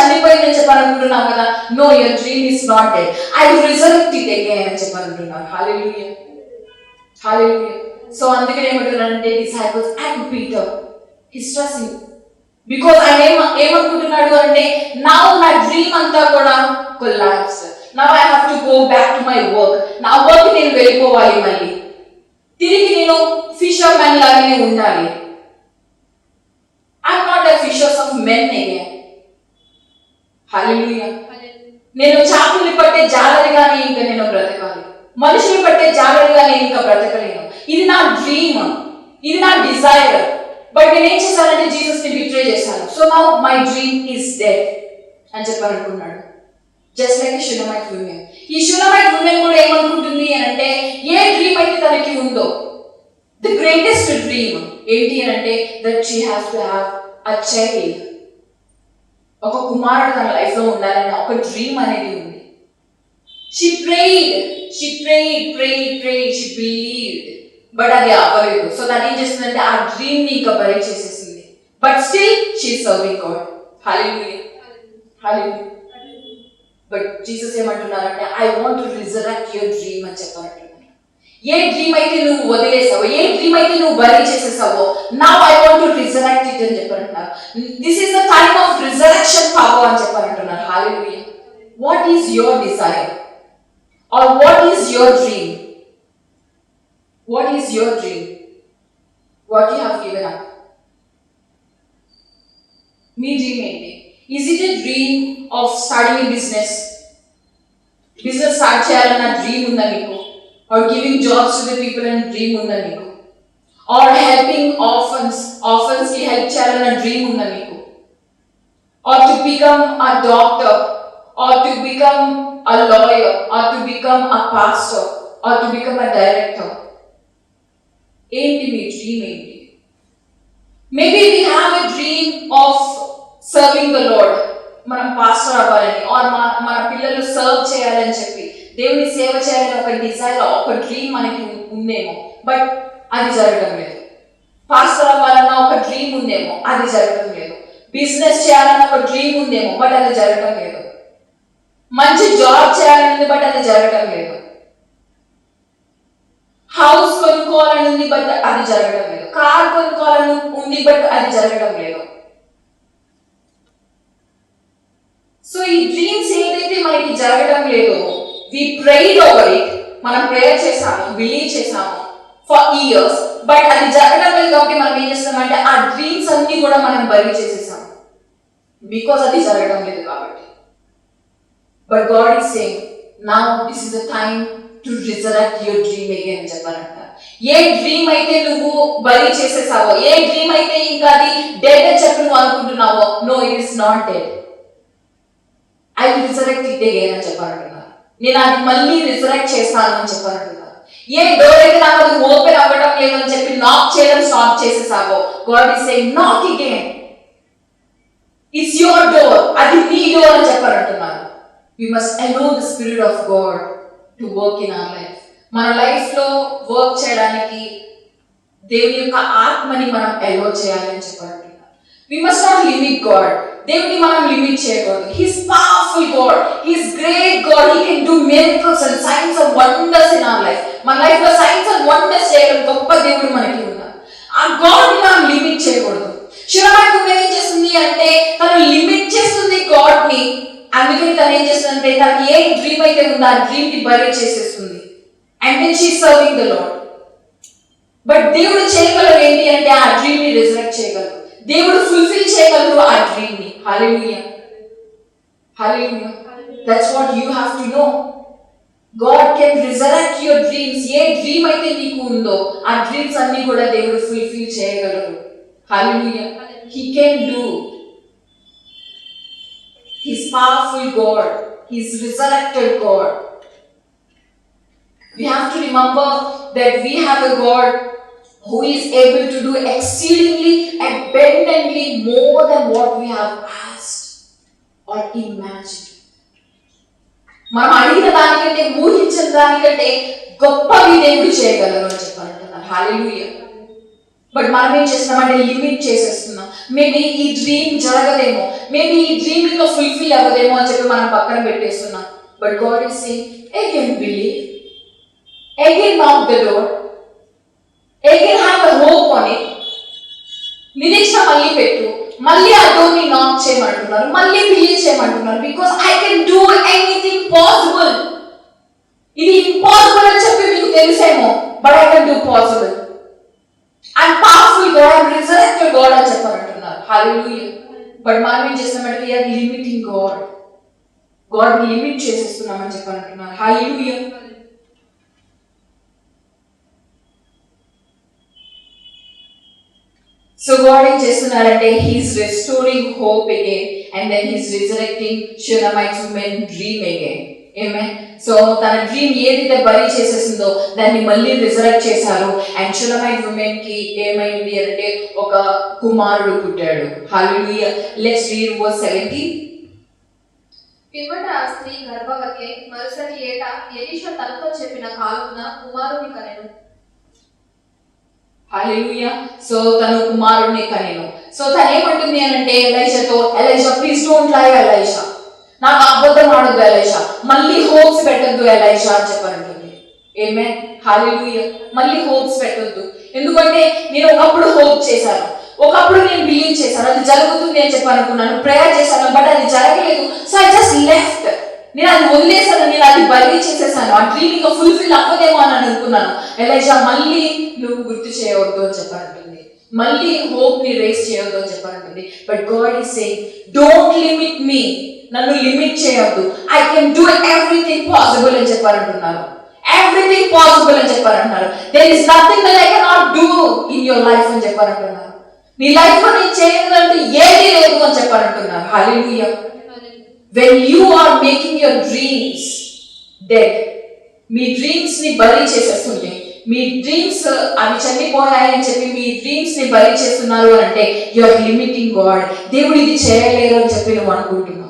చెప్పాలంటున్నావు కదా, no your dream is not dead, I will resurrect it again అని చెప్పాలంటున్నారు. Hallelujah, hallelujah. సో అందుకని ఏమంటున్నారంటే disciples and Peter his trusting because ఆయన ఏమనుకుంటున్నాడు అంటే నౌ నా డ్రీమ్ అంతా కూడా collapsed, now I have to go back to my work, నా వర్క్ నేను వెళ్ళిపోవాలి, మళ్ళీ తిరిగి నేను ఫిషర్ మ్యాన్ లాగానే ఉండాలి. I'm not a fishers of men again. Hallelujah. నేను చేపల్ని పట్టే జాలరిగానే ఇంకా నేను బ్రతకాలి, మనుషులు పట్టే జాలరిగా నేను ఇంకా బ్రతకలేను. ఇది నా డ్రీమ్, ఇది నా డిజైర్. బట్ నేను ఏం చేశానంటే జీసస్ ని బిట్రే చేశాను. So now my dream is dead అని చెప్పాలనుకున్నాడు. Just like Shunammite woman. ఈ షునమైట్ ఉమెన్ కూడా ఏమనుకుంటుంది అని అంటే ఏ డ్రీమ్ అయితే తనకి ఉందో, ది గ్రేటెస్ట్ డ్రీమ్ ఏంటి అని అంటే that she has to have a child, ఒక కుమారుడు తన లైఫ్ లో ఉండాలని ఒక డ్రీమ్ అనేది ఉంది. She prayed, she believed. But అది అవ్వలేదు. సో దాన్ని ఏం చేస్తుందంటే ఆ డ్రీమ్ ని ఇంకా బరీ చేసేసింది. But still she serving God. Hallelujah, hallelujah. But Jesus ఏమంటున్నారంటే I want to resurrect your dream అని చెప్పారంటున్నారు. ఏ డ్రీమ్ అయితే నువ్వు వదిలేసావో, ఏ డ్రీమ్ అయితే నువ్వు బరీ చేసేసావో, now I want to resurrect it అని చెప్పారంటున్నారు. This is the time of resurrection power అని చెప్పారంటున్నారు. Hallelujah. What is your desire or what is your dream? What is your dream? What you have given up? మీ dream ఏంటి? Is it a dream of starting a business? Business start చేయాలన్న dream ఉందా మీకు? Or giving jobs to the people and dream ఉందా మీకు? Or helping orphans కి help చేయాలన్న dream ఉందా మీకు? Or to become a doctor? Or to become a lawyer? Or to become a pastor? Or to become a director? ఏంటి మీ dream ఏంటి? Maybe we have a dream of serving the lord, మనం pastor అవ్వాలని, are మన పిల్లలు serve చేయాలని చెప్పి దేవుని సేవ చేయాలని ఒక డిజైర్, ఒక డ్రీమ్ మనకి ఉందేమో, బట్ అది జరగడం లేదు. పాస్టర్ అవ్వాలన్న ఒక డ్రీమ్ ఉందేమో, అది జరగడం లేదు. బిజినెస్ చేయాలన్న ఒక డ్రీమ్ ఉందేమో, బట్ అది జరగడం లేదు. మంచి జాబ్ చేయాలని, బట్ అది జరగడం లేదు. హౌస్ కొనుక్కోవాలని ఉంది, బట్ అది జరగడం లేదు. కార్ కొనుక్కోవాలని ఉంది, బట్ అది జరగడం లేదు. సో ఈ డ్రీమ్స్ ఏదైతే మనకి జరగడం లేదో, వి ప్రేడ్ ఓవర్ ఇట్, మనం ప్రేయర్ చేసాము, బిలీవ్ చేసాము ఫర్ ఇయర్స్, బట్ అది జరగడం లేదు. కాబట్టి మనం ఏం చేస్తామంటే ఆ డ్రీమ్స్ అన్ని కూడా మనం బరీ చేసేసాము, బికాస్ అది జరగడం లేదు కాబట్టి. But God is saying now this is the time to resurrect your dream again అని చెప్పారంట. ఏ డ్రీమ్ అయితే నువ్వు బరీ చేసేసావో, ఏ డ్రీమ్ అయితే ఇంకా అది డెడ్ అని చెప్పి నువ్వు అనుకుంటున్నావో, no it is not dead, I will resurrect it again అని చెప్పారంటున్నారు. నేను అది మళ్ళీ రిజరెక్ట్ చేస్తాను అని చెప్పారంటున్నారు. ఏ డోర్ అయితే నాకు అది ఓపెన్ అవ్వడం లేదు అని చెప్పి నాక్ చేయడం స్టాప్ చేసేసావో, God is saying knock again, it's your door, అది నీ డోర్ అని చెప్పారంటున్నారు. We must allow the spirit of God to work in our life. మన లైఫ్ లో వర్క్ చేయడానికి దేవుని యొక్క ఆత్మని మనం అలో చేయాలి అని చెప్పారంటున్నారు. We must not limit God. దేవుని మనం లిమిట్ చేయకూడదు. He's powerful God, he's great God, he can do miracles and signs and wonders in our life. మన లైఫ్ లో సైన్స్ అండ్ వండర్స్ చేయడం గొప్ప దేవుడు మనకి ఉన్నారు. ఆ గాడ్ ని మనం లిమిట్ చేయకూడదు. శివమాయకు ఏం చేస్తుంది అంటే తను లిమిట్ చేస్తుంది గాడ్ ని. అందుకని తను ఏం చేస్తుందంటే తనకి ఏ డ్రీమ్ అయితే ఉందో ఆ డ్రీమ్ ని బరీ చేసేస్తుంది. And then she serving the Lord. But దేవుడు చేయగలరు ఏంటి అంటే ఆ డ్రీమ్ ని రిజరెక్ట్ చేయగలరు. దేవుడు ఫుల్ఫిల్ చేయగలరు ఆ డ్రీమ్ ని. Hallelujah, hallelujah. That's what you have to know. God can resurrect your dreams. ఏ డ్రీమ్ అయితే నీకు ఉందో ఆ డ్రీమ్స్ అన్ని కూడా దేవుడు ఫుల్ఫిల్ చేయగలరు. Hallelujah. He can do. He's powerful God. He's resurrected God. We have to remember that we have a God who is able to do exceedingly abundantly more than what we have asked or imagined. మనం అడిగిన దానికంటే ఊహించిన దానికంటే గొప్పవి దేవుడు చేయగలరు అని చెప్పారంటున్నారు. హల్లెలూయా. బట్ మనం ఏం చేస్తున్నామంటే లిమిట్ చేసేస్తున్నాం. మేబీ ఈ డ్రీమ్ జరగదేమో, మేబీ ఈ డ్రీమ్ ఇంకా ఫుల్ఫిల్ అవ్వదేమో అని చెప్పి మనం పక్కన పెట్టేస్తున్నాం. But God is saying again believe, again knock the door, again have a hope on it. నిరీక్షణ మళ్ళీ పెట్టు, మళ్ళీ ఆ డోర్ని నాక్ చేయమంటున్నారు, మళ్ళీ బిలీవ్ చేయమంటున్నారు. Because I can do anything possible. ఇది ఇంపాసిబుల్ అని చెప్పి మీకు తెలుసేమో, but I can do possible. I'm powerful God, I'm resurrected God అని చెప్పారంటున్నారు. హల్లెలూయా. బట్ మనం ఏం చేస్తామంటే we are limiting God. God ని లిమిట్ చేసేస్తున్నామని చెప్పారంటున్నారు. హల్లెలూయా. సో గాడ్ ఏం చేస్తున్నారంటే he's restoring hope again and then he's resurrecting Shunammite women dream again. Amen. So తన dream ఏదైతే బరీ చేసేసిందో దాన్ని మళ్ళీ రిజరెక్ట్ చేశారు. అండ్ షునమైట్ ఉమెన్ కి ఏమైంది అంటే ఒక కుమారుడు పుట్టాడు. హల్లెలూయా. Let's read verse 17. పిమ్మట ఆ స్త్రీ గర్భవతి మరుసటి ఏట ఎలీషా తనతో చెప్పిన కాలమున కుమారుని కనెను. హల్లెలూయా. సో తను కుమారుడిని కనెను. సో తను ఏమంటుంది అని అంటే ఎలీషాతో, Elisha please don't lie Elisha, నాకు అబద్ధం ఆడొద్దు ఎలీషా, మళ్ళీ హోప్స్ పెట్టొద్దు ఎలీషా అని చెప్పారంటుంది. ఆమేన్. హల్లెలూయా. మళ్ళీ హోప్స్ పెట్టొద్దు. ఎందుకంటే నేను ఒకప్పుడు హోప్ చేశాను, ఒకప్పుడు నేను బిలీవ్ చేశాను, అది జరుగుతుంది అని చెప్పి అనుకున్నాను, ప్రేయర్ చేశాను, బట్ అది జరగలేదు. So I just left. నేను అది వదిలేసాను, నేను అది బరీ చేసేసాను, ఆ డ్రీమ్ ఇంకా ఫుల్ఫిల్ అవ్వదేమో అని అనుకున్నాను. ఎలీషా మళ్ళీ నువ్వు గుర్తు చేయవద్దు అని చెప్పారంటుంది, మళ్ళీ హోప్ ని రేస్ చేయవద్దు అని చెప్పారంటుంది. But God is saying don't limit me, నన్ను లిమిట్ చేయొద్దు, I can do everything possible అని చెప్పారంటున్నారు. ఎవ్రీథింగ్ పాసిబుల్ అని చెప్పారంటున్నారు. There is nothing that I cannot do in your life అని చెప్పారంటున్నారు. నీ లైఫ్ లో నేను చేయగలంటూ ఏదీ లేదు అని చెప్పారంటున్నారు. Hallelujah. When you are making your dreams dead, మీ డ్రీమ్స్ ని బరీ చేసేస్తుంటే, మీ డ్రీమ్స్ అవి చనిపోయాయని చెప్పి మీ డ్రీమ్స్ ని బరీ చేస్తున్నారు అని అంటే యు ఆర్ లిమిటింగ్ గాడ్. దేవుడు ఇది చేయలేరు అని చెప్పి నువ్వు అనుకుంటున్నావు,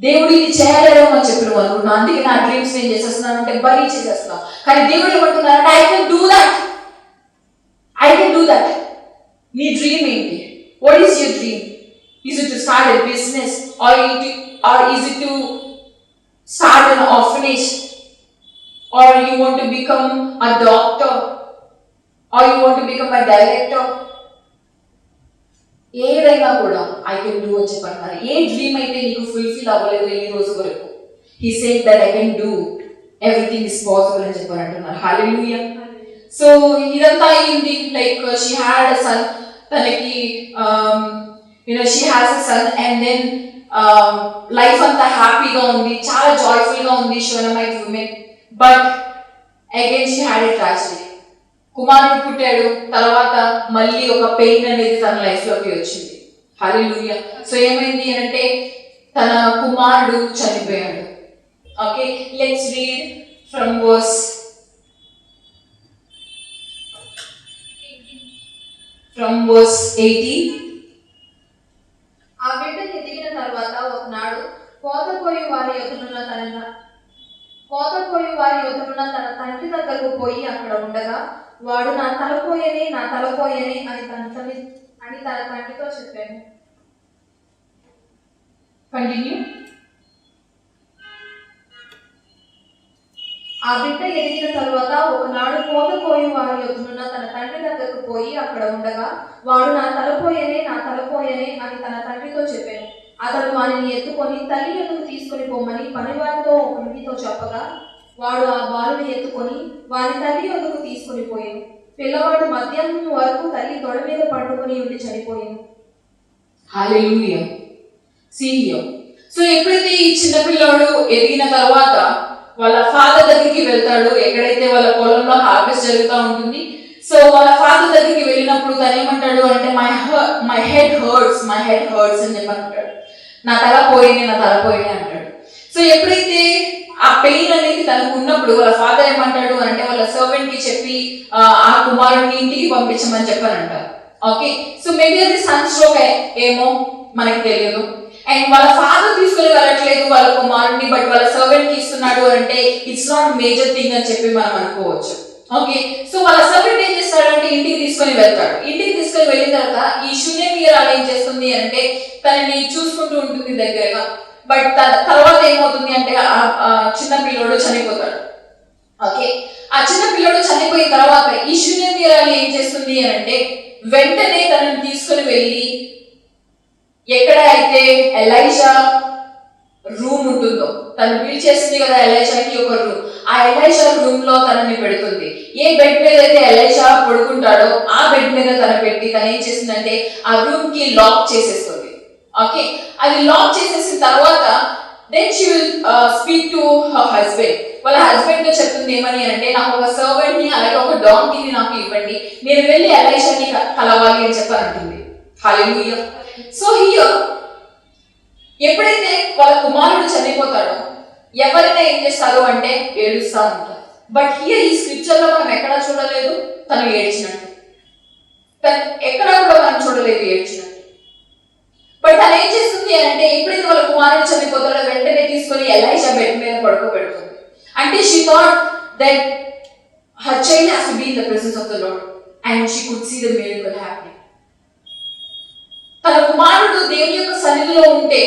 దేవుడు ఇది చేయలేరు అని చెప్పి నువ్వు అనుకుంటున్నావు, అందుకే నా డ్రీమ్స్ నేను చేసేస్తున్నాను అంటే బరీ చేసేస్తున్నావు. కానీ దేవుడు ఏమంటున్నారంటే I can do that, I can do that. నీ డ్రీమ్ ఏంటి? What is your dream? Is it to start a business, or is it to start an orphanage, or you want to become a doctor, or you want to become a director? ఏదైనా కూడా I can do అని చెప్పంటున్నారు. ఏ dream అయితే నీకు fulfil అవ్వలేదు ఈ రోజు వరకు, he said that I can do everything is possible అని చెప్పారంటున్నారు. హల్లెలూయా. సో ఇదంతా అయింది, like she had a son, తనకి she has a son and then life అంతా హ్యాపీగా ఉంది, చాలా జాయ్ఫుల్ గా ఉంది Shunammite woman. But again she had a tragedy. కుమారుడు పుట్టాడు, తర్వాత మళ్ళీ ఒక పెయిన్ అనేది తన లైఫ్ లోకి వచ్చింది. హల్లెలూయా. సో ఏమైంది అంటే తన కుమారుడు చనిపోయాడు. Okay, let's read from verse 18. ఆ బిడ్డ ఎదిగిన తర్వాత ఒకనాడు పోతపోయి వారి యొద్దనున్న తన తండ్రి దగ్గరకు పోయి అక్కడ ఉండగా వాడు నా తలపోయని అని తన తండ్రితో చెప్పాను. కంటిన్యూ. ఆ బిడ్డ ఎదిగిన తరువాత ఒకనాడు పోతపోయి వారి యొద్దనున్న తన తండ్రి దగ్గరకు పోయి అక్కడ ఉండగా వాడు నా తలపోయనే అని తన తండ్రితో చెప్పాను. అతడు వారిని ఎత్తుకొని తల్లి ఎదుగు తీసుకుని పోమని పనివారితో ఒకరితో చెప్పగా వాడు ఆ బాలుని ఎత్తుకొని వారి తల్లి ఎదుగు తీసుకుని పోయాను. పిల్లవాడు మధ్యాహ్నం వరకు తల్లి తొడ మీద పడుకొని ఉండి చనిపోయాను. హల్లెలూయా. See here. సో ఎప్పుడైతే ఈ చిన్న పిల్లాడు ఎదిగిన తర్వాత వాళ్ళ ఫాదర్ దగ్గరికి వెళ్తాడు, ఎక్కడైతే వాళ్ళ పొలంలో హార్వెస్ట్ జరుగుతూ ఉంటుంది. సో వాళ్ళ ఫాదర్ దగ్గరికి వెళ్ళినప్పుడు తను ఏమంటాడు అంటే మై హెడ్ హర్ట్స్ అని చెప్పి అంటాడు. నా తల పోయింది అంటాడు. సో ఎప్పుడైతే ఆ పెయిన్ అనేది తనకు ఉన్నప్పుడు వాళ్ళ ఫాదర్ ఏమంటాడు అంటే వాళ్ళ సర్వెంట్ కి చెప్పి ఆ కుమారుడిని ఇంటికి పంపించమని చెప్పారంటారు. ఓకే, సో మేబీ అది సన్ స్ట్రోక్ ఏమో మనకి తెలియదు. అండ్ వాళ్ళ ఫాదర్ తీసుకుని వెళ్ళట్లేదు వాళ్ళ కుమారుడిని, బట్ వాళ్ళ సర్వెంట్ కి ఇస్తున్నాడు అంటే ఇట్స్ నాట్ మేజర్ థింగ్ అని చెప్పి మనం అనుకోవచ్చు. ఓకే, సో వాళ్ళ సర్వెంట్ ఏం చేస్తాడంటే ఇంటికి తీసుకొని వెళ్తాడు. ఇంటికి తీసుకొని వెళ్ళిన తర్వాత ఈ శూన్యమీరాలు ఏం చేస్తుంది అంటే తనని చూసుకుంటూ ఉంటుంది దగ్గరగా. బట్ తర్వాత ఏమవుతుంది అంటే ఆ చిన్న పిల్లోడు చనిపోతాడు. ఓకే, ఆ చిన్న పిల్లోడు చనిపోయిన తర్వాత ఈ శూన్యమీరాలు ఏం చేస్తుంది అంటే వెంటనే తనని తీసుకొని వెళ్ళి ఎక్కడ అయితే ఎలైషా రూమ్ ఉంటుందో, తను బిల్డ్ చేస్తుంది కదా ఎలైషాకి ఒక రూమ్, ఆ ఎలైషా రూమ్ లో తనని పెడుతుంది. ఏ బెడ్ మీద అయితే ఎలైషా పడుకుంటాడో ఆ బెడ్ మీద తన పెట్టి తను ఏం చేస్తుందంటే ఆ రూమ్ కి లాక్ చేసేస్తుంది. ఓకే, అది లాక్ చేసేసిన తర్వాత then she will speak to her husband. వాళ్ళ హస్బెండ్ తో చెప్తుంది ఏమని అంటే నాకు ఒక సర్వెంట్ ని అలాగే ఒక డాంకీని నాకు ఇవ్వండి, నేను వెళ్ళి ఎలైషాని కలవాలి అని చెప్పి అంటుంది. హల్లెలూయా. సో హియర్ ఎప్పుడైతే వాళ్ళ కుమారుడు చనిపోతాడో ఎవరైనా ఏం చేస్తారు అంటే ఏడుస్తా ఉంటారు. బట్ హియర్ ఈ స్క్రిప్చర్ లో మనం ఎక్కడా చూడలేదు తను ఏడ్చినట్టు, తను ఎక్కడా కూడా మనం చూడలేదు ఏడ్చినట్టు. బట్ తను ఏం చేస్తుంది అంటే ఎప్పుడైతే వాళ్ళ కుమారుడు చనిపోతాడో వెంటనే తీసుకొని ఎలైషా బెడ్ మీద పడుకోబెడుతుంది. అంటే she thought that her child has to be in the presence of the Lord and she could see the miracle happening. తన కుమారుడు దేవుని యొక్క సన్నిధిలో ఉంటే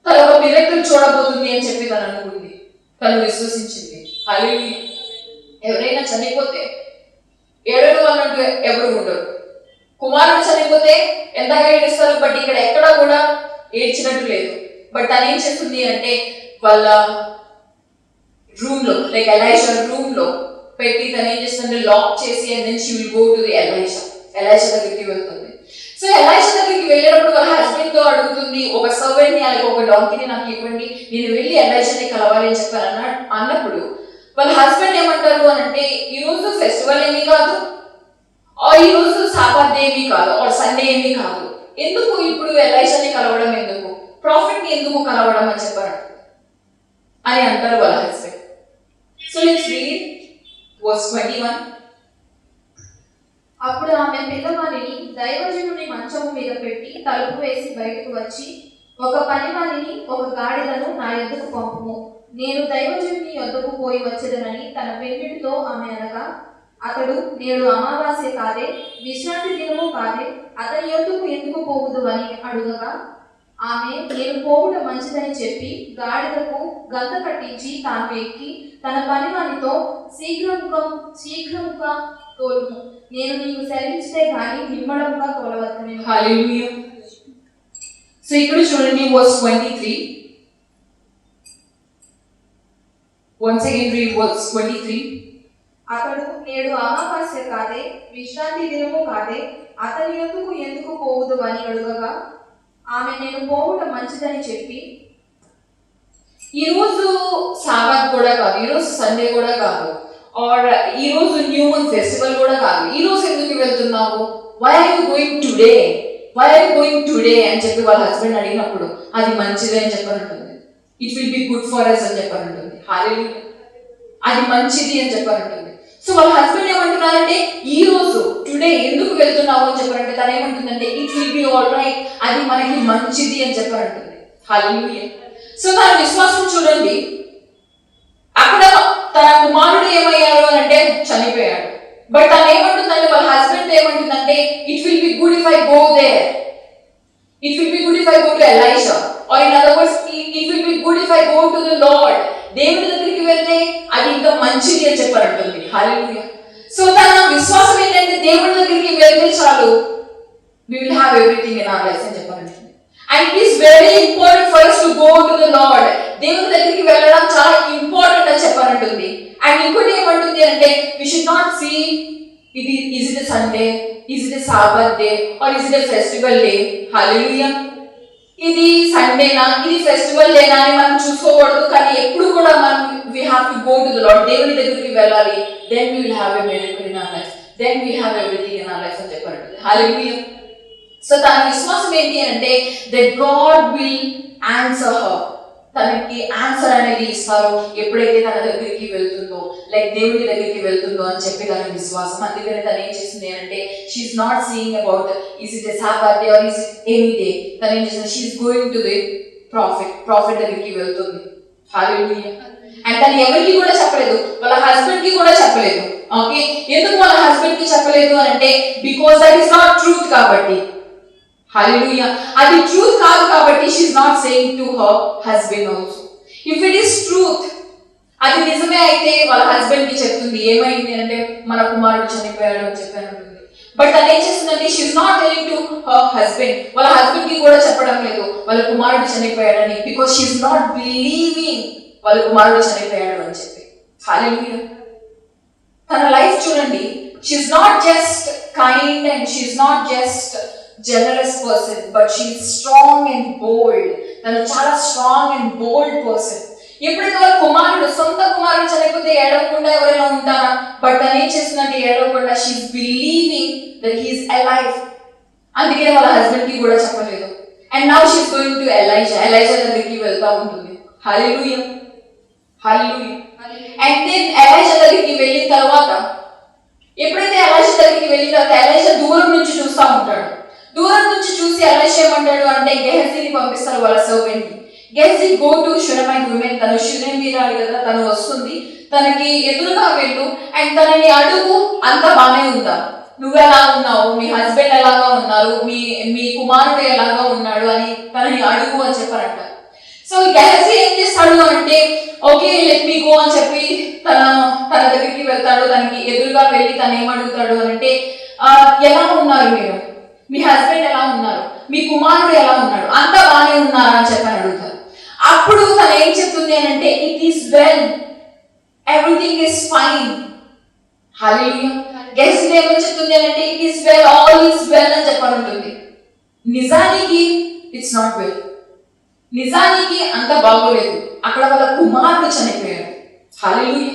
తను ఒక మిరకల్ చూడబోతుంది అని చెప్పి తను అనుకుంది, తను విశ్వసించింది. హల్లెలూయా. ఎవరైనా చనిపోతే ఏడవడం అన్నట్టు ఎవరు ఉండరు. కుమారుడు చనిపోతే ఎంతగా ఏడుస్తారు, బట్ ఇక్కడ ఎక్కడా కూడా ఏడ్చినట్టు లేదు. బట్ తను ఏం చేస్తుంది అంటే వాళ్ళ రూమ్ లో లైక్ ఎలైషా రూమ్ లో పెట్టి తను ఏం చేస్తుంది లాక్ చేసి and then she will go to the Elisha దగ్గరికి వెళ్తుంది. సో ఎలైషా దగ్గరికి వెళ్ళినప్పుడు వాళ్ళ హస్బెండ్ తో అడుగుతుంది ఒక సర్వెంట్ ని అలాగే ఒక డాంకీని నాకు ఇవ్వండి, నేను వెళ్ళి ఎలైషాని కలవాలి అని చెప్పారు అన్నప్పుడు వాళ్ళ హస్బెండ్ ఏమంటారు అని అంటే ఈ రోజు ఫెస్టివల్ ఏమీ కాదు, ఈ రోజు సాబత్ డే ఏమీ కాదు, సండే ఏమీ కాదు, ఎందుకు ఇప్పుడు ఎలైషాని కలవడం, ఎందుకు ప్రాఫిట్ ని ఎందుకు కలవడం అని చెప్పారు అని అంటారు వాళ్ళ husband. So let's read verse 21. అప్పుడు ఆమె పిల్లవాడిని దైవజనుని మంచము మీద పెట్టి తలుపు వేసి బయటకు వచ్చి ఒక పనివానిని ఒక గాడిదను నా యొద్దకు పంపుము, నేను దైవజనుని యొద్దకు పోయి వచ్చేదనని తన పెళ్ళిడితో ఆమె అనగా అతడు నేడు అమావాస్య కాదే విశ్రాంతి దినము కాదే అతని యొద్దకు ఎందుకు పోవుదు అని అడుగగా ఆమె నేను పోవుట మంచిదని చెప్పి గాడిదకు గంత కట్టించి తాను ఎక్కి తన పనివానితో శీఘ్రముగా తోలుము, నేను నీకు సెలవిస్తే గాని నిమ్మడంగా తోలవద్దని. హల్లెలూయా. సో ఇక్కడ చూడండి verse 23. Once again read verse 23. అతడు నేడు అమావాస్య కాదే విశ్రాంతి దినము కాదే అతని యొద్దకు ఎందుకు పోవుదు అని అడుగగా ఆమె నేను పోవుట మంచిదని చెప్పి. ఈ రోజు సాబత్ కూడా కాదు, ఈ రోజు సండే కూడా కాదు, ఆర్ ఈ రోజు న్యూ మూన్ ఫెస్టివల్ కూడా కాదు, ఈ రోజు ఎందుకు వెళ్తున్నావు, why are you going today అని చెప్పి వాళ్ళ హస్బెండ్ అడిగినప్పుడు అది మంచిదే అని చెప్పారంటుంది. It will be good for us అని చెప్పారంటుంది. హల్లెలూయా. అది మంచిది అని చెప్పారంటుంది. సో వాళ్ళ హస్బెండ్ ఏమంటున్నారంటే ఈ రోజు టుడే ఎందుకు వెళ్తున్నావు అని చెప్పారంటే తను ఏమంటుందంటే it will be all right, అది మనకి మంచిది అని చెప్పారంటుంది. హల్లెలూయా. సో తన విశ్వాసం చూడండి, అక్కడ తన కుమారుడు ఏమయ్యారు అని అంటే చనిపోయాడు. బట్ తను ఏమంటుందంటే వాళ్ళ హస్బెండ్ ఏమంటుందంటే it will be good if I go there, it will be good if I go to Elisha, or in other words it will be good if I go to the Lord. దేవుడి దగ్గరికి వెళ్తే అది ఇంకా మంచిది అని చెప్పారంటుంది. హల్లెలూయా. So తన విశ్వాసం ఏంటంటే దేవుడి దగ్గరికి వెళ్తే చాలు, we will have everything in our lives అని చెప్పారంటుంది. And it is very important for us to go to the Lord. దేవుడి దగ్గరికి వెళ్ళడం చాలా ఇంపార్టెంట్ అని చెప్పారంటుంది. అండ్ ఇంకోటి ఏమంటుంది అంటే we should not see is it a Sunday, is it a Sabbath day or is it a festival day. Hallelujah. ఇది సండేనా ఇది ఫెస్టివల్ డేనా అని మనం చూసుకోకూడదు, కానీ ఎప్పుడు కూడా మనం we have to go to the Lord. దేవుడి దగ్గరికి వెళ్ళాలి. Then we will have a miracle in our life. Then we will have everything in our life అని చెప్పారంటుంది. Hallelujah. సో తన విశ్వాసం ఏంటి అంటే that God will answer her. తనకి answer అనేది ఇస్తారు ఎప్పుడైతే తన దగ్గరికి వెళ్తుందో, లైక్ దేవుడి దగ్గరికి వెళ్తుందో అని చెప్పి తన విశ్వాసం. అందుకనే తను ఏం చేస్తుంది అంటే she's not seeing about is it a sabbath day or is it any day. తను ఏం చేస్తుంది she's going to the prophet దగ్గరికి వెళ్తుంది. హల్లెలూయా. అండ్ తను ఎవరికి కూడా చెప్పలేదు, వాళ్ళ హస్బెండ్ కి కూడా చెప్పలేదు. ఓకే, ఎందుకు వాళ్ళ హస్బెండ్ కి చెప్పలేదు అని అంటే because that is not truth కాబట్టి. హల్లెలూయా, అది ట్రూత్ కాదు కాబట్టి she is not saying to her husband also. If it is truth, అది నిజమే అయితే వాళ్ళ హస్బెండ్ కి చెప్తుంది ఏమైంది అంటే మన కుమారుడు చనిపోయాడు అని చెప్పాను. బట్ తను ఏం చేస్తుందంటే she is not telling to her husband, వాళ్ళ హస్బెండ్ కి కూడా చెప్పడం లేదు వాళ్ళ కుమారుడు చనిపోయాడని, because she is not believing వాళ్ళ కుమారుడు చనిపోయాడు అని చెప్పి. హల్లెలూయా, తన లైఫ్ చూడండి, she is not just kind and she is not just generous person, but she is strong and bold. తను చాలా స్ట్రాంగ్ అండ్ బోల్డ్ పర్సన్. ఎప్పుడైతే వాళ్ళ కుమారుడు, సొంత కుమారుడు చనిపోతే ఏడవకుండా ఎవరైనా ఉంటారా? బట్ తను ఏం చేస్తుందంటే ఏడవకుండా she is believing that he is alive. అందుకే వాళ్ళ హస్బెండ్ కి కూడా చెప్పలేదు. And now she is going to Elijah దగ్గరికి వెళ్తా ఉంటుంది. Hallelujah, hallelujah. And then Elijah దగ్గరికి వెళ్ళిన తర్వాత, ఎప్పుడైతే ఎలైజా దగ్గరికి వెళ్ళిన తర్వాత ఎలైజా దూరం నుంచి చూస్తూ ఉంటాడు. దూరం నుంచి చూసి ఎలైజా ఏమంటాడు అంటే గెహజీని పంపిస్తారు వాళ్ళ సర్వెంట్ కి. గెహజీ గో టు షునమైట్ విమెన్, తను షునేమీరాలు కదా, తను వస్తుంది, తనకి ఎదురుగా వెళ్ళు అండ్ తనని అడుగు అంత బానే ఉందా, నువ్వు ఎలా ఉన్నావు, మీ హస్బెండ్ ఎలాగా ఉన్నారు, మీ కుమారుడు ఎలాగా ఉన్నాడు అని తనని అడుగు అని చెప్పారంట. సో గెహజీ ఏం చేస్తాడు అంటే ఓకే లెట్ మీ గో అని చెప్పి తన దగ్గరికి వెళ్తాడు. తనకి ఎదురుగా వెళ్ళి తను ఏమడుగుతాడు అంటే ఎలా ఉన్నారు మీరు, మీ హస్బెండ్ ఎలా ఉన్నారు, మీ కుమారుడు ఎలా ఉన్నాడు, అంతా బాగానే ఉన్నారా అని చెప్పి అడుగుతారు. అప్పుడు తను ఏం చెప్తుంది అని అంటే it is well, everything is fine. Hallelujah. Gehazi ఏమని చెప్తుంది అని అంటే it is well, all is well అని చెప్పాలంటుంది. నిజానికి ఇట్స్ నాట్ వెల్, నిజానికి అంత బాగోలేదు, అక్కడ వాళ్ళ కుమారుడు చనిపోయాడు. హల్లెలూయా.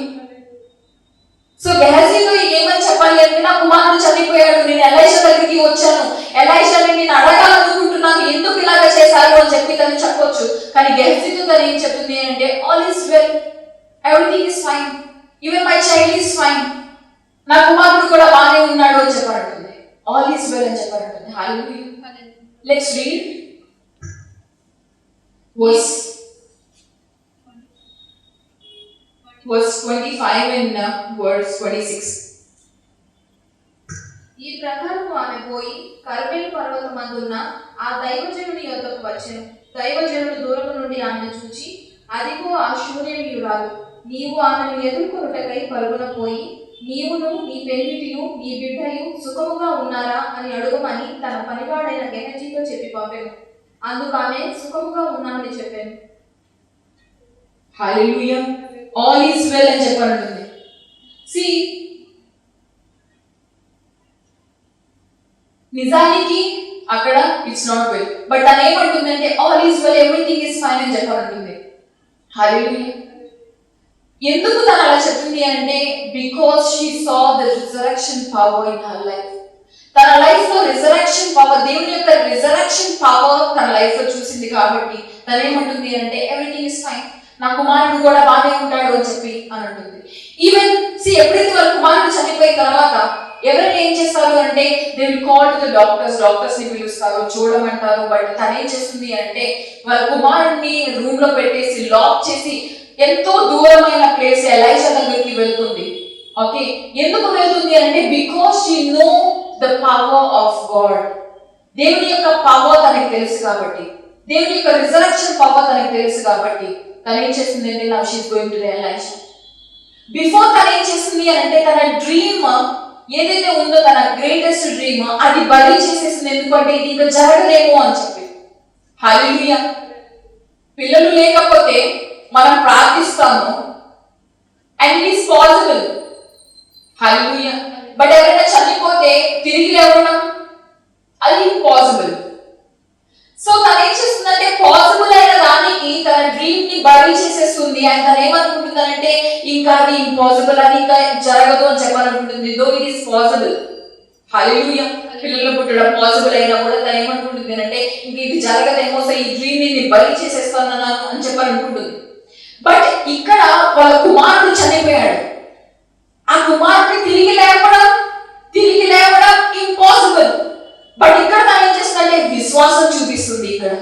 సో గెహజీతో ఏమని చెప్పాలి అంటే నా కుమారుడు చనిపోయాడు, నేను ఎలైషా దగ్గరికి వచ్చాను, ఎలైషాని నేను అడగాలనుకుంటున్నాను, ఎందుకు ఇలాగ చేశారు అని చెప్పి తను చెప్పొచ్చు. కానీ గెహజీతో తను ఏం చెప్తుంది అంటే all is well, everything is fine, even my child is fine, నా కుమారుడు కూడా బాగానే ఉన్నాడు అని చెప్పారంటుంది. ఆల్ ఈస్ వెల్ అని చెప్పారంటుంది. Hallelujah. Let's read verse 25 and verse 26. ఈ ప్రకారం ఆమె పోయి కర్మెలు పర్వతమందున్న ఆ దైవజనుని యొద్దకు వచ్చెను. దైవజనుడు దూరం నుండి ఆమెను చూచి అదిగో ఆ శూనేమీయురాలు, నీవు ఆమెను ఎదుర్కొనుటకై పరుగున పోయి నీవును నీ పెళ్లిటియు నీ బిడ్డయు సుఖముగా ఉన్నారా అని అడుగమని తన పనివాడైన గెహజీతో చెప్పి పంపెను. అందుకు ఆమె సుఖముగా ఉన్నామని చెప్పాను. హల్లెలూయా, ఆల్ ఈస్ వెల్ అని చెప్పారంటుంది. సి నిజానికి అక్కడ ఇట్స్ నాట్ వెల్, బట్ తను ఏమంటుందంటే all is well, everything is fine అని చెప్పారంటుంది. హల్లెలూయా. ఎందుకు తను అలా చెప్తుంది అంటే because she saw the resurrection power in her life. తన లైఫ్ లో రిజరెక్షన్ పవర్, దేవుని యొక్క రిజరెక్షన్ పవర్ తన లైఫ్ లో చూసింది కాబట్టి తను ఏమంటుంది అంటే ఎవ్రీథింగ్ ఇస్ ఫైన్, నా కుమారుడు కూడా బాగానే ఉంటాడు అని చెప్పి అని అంటుంది. ఈవెన్ ఎప్పుడైతే వాళ్ళ కుమారుడు చనిపోయిన తర్వాత ఎవరైనా ఏం చేస్తారు అంటే they will call to the doctors ని పిలుస్తారు, చూడమంటారు. బట్ తను ఏం చేస్తుంది అంటే వాళ్ళ కుమారుడిని రూమ్ లో పెట్టేసి లాక్ చేసి ఎంతో దూరమైన ప్లేస్ ఎలైజా దగ్గరికి వెళ్తుంది. ఓకే, ఎందుకు వెళ్తుంది అంటే because she know the power of God. దేవుని యొక్క పవర్ తనకి తెలుసు కాబట్టి, దేవుని యొక్క రిజరెక్షన్ పవర్ తనకి తెలుసు కాబట్టి తను ఏం చేస్తుంది అంటే now she is going to the Elijah. Before తను ఏం చేస్తుంది అంటే తన డ్రీమ్ ఏదైతే ఉందో, తన గ్రేటెస్ట్ డ్రీమ్, అది బలి చేసేసింది. ఎందుకంటే ఇది ఇంకా జరగదేమో అని చెప్పి. హల్లెలూయా. పిల్లలు లేకపోతే మనం ప్రార్థిస్తాము and it is possible. Hallelujah. But ఎవరైనా చనిపోతే తిరిగి లేవడం అది ఇంపాసిబుల్. సో తను ఏం చేస్తుందంటే పాసిబుల్ అయిన దానికి తన డ్రీమ్ ని బలి చేసేస్తుంది. అండ్ తను ఏమనుకుంటుందంటే ఇంకా అది ఇంపాసిబుల్, అది ఇంకా జరగదు అని చెప్పాలనుకుంటుంది. Though it is possible. Hallelujah. పిల్లలు పుట్టడం పాసిబుల్ అయినా కూడా తను ఏమనుకుంటుంది అంటే ఇంక ఇది జరగదేమో, సో ఈ డ్రీమ్ ని నేను బలి చేసేస్తాను అని చెప్పాలనుకుంటుంది. బట్ ఇక్కడ వాళ్ళ కుమారుడు చనిపోయాడు. ఆ కుమారుడిని తిరిగి లేవడం ఇంపాసిబుల్. బట్ ఇక్కడ తను ఏం చేస్తుందంటే విశ్వాసం చూపిస్తుంది. ఇక్కడ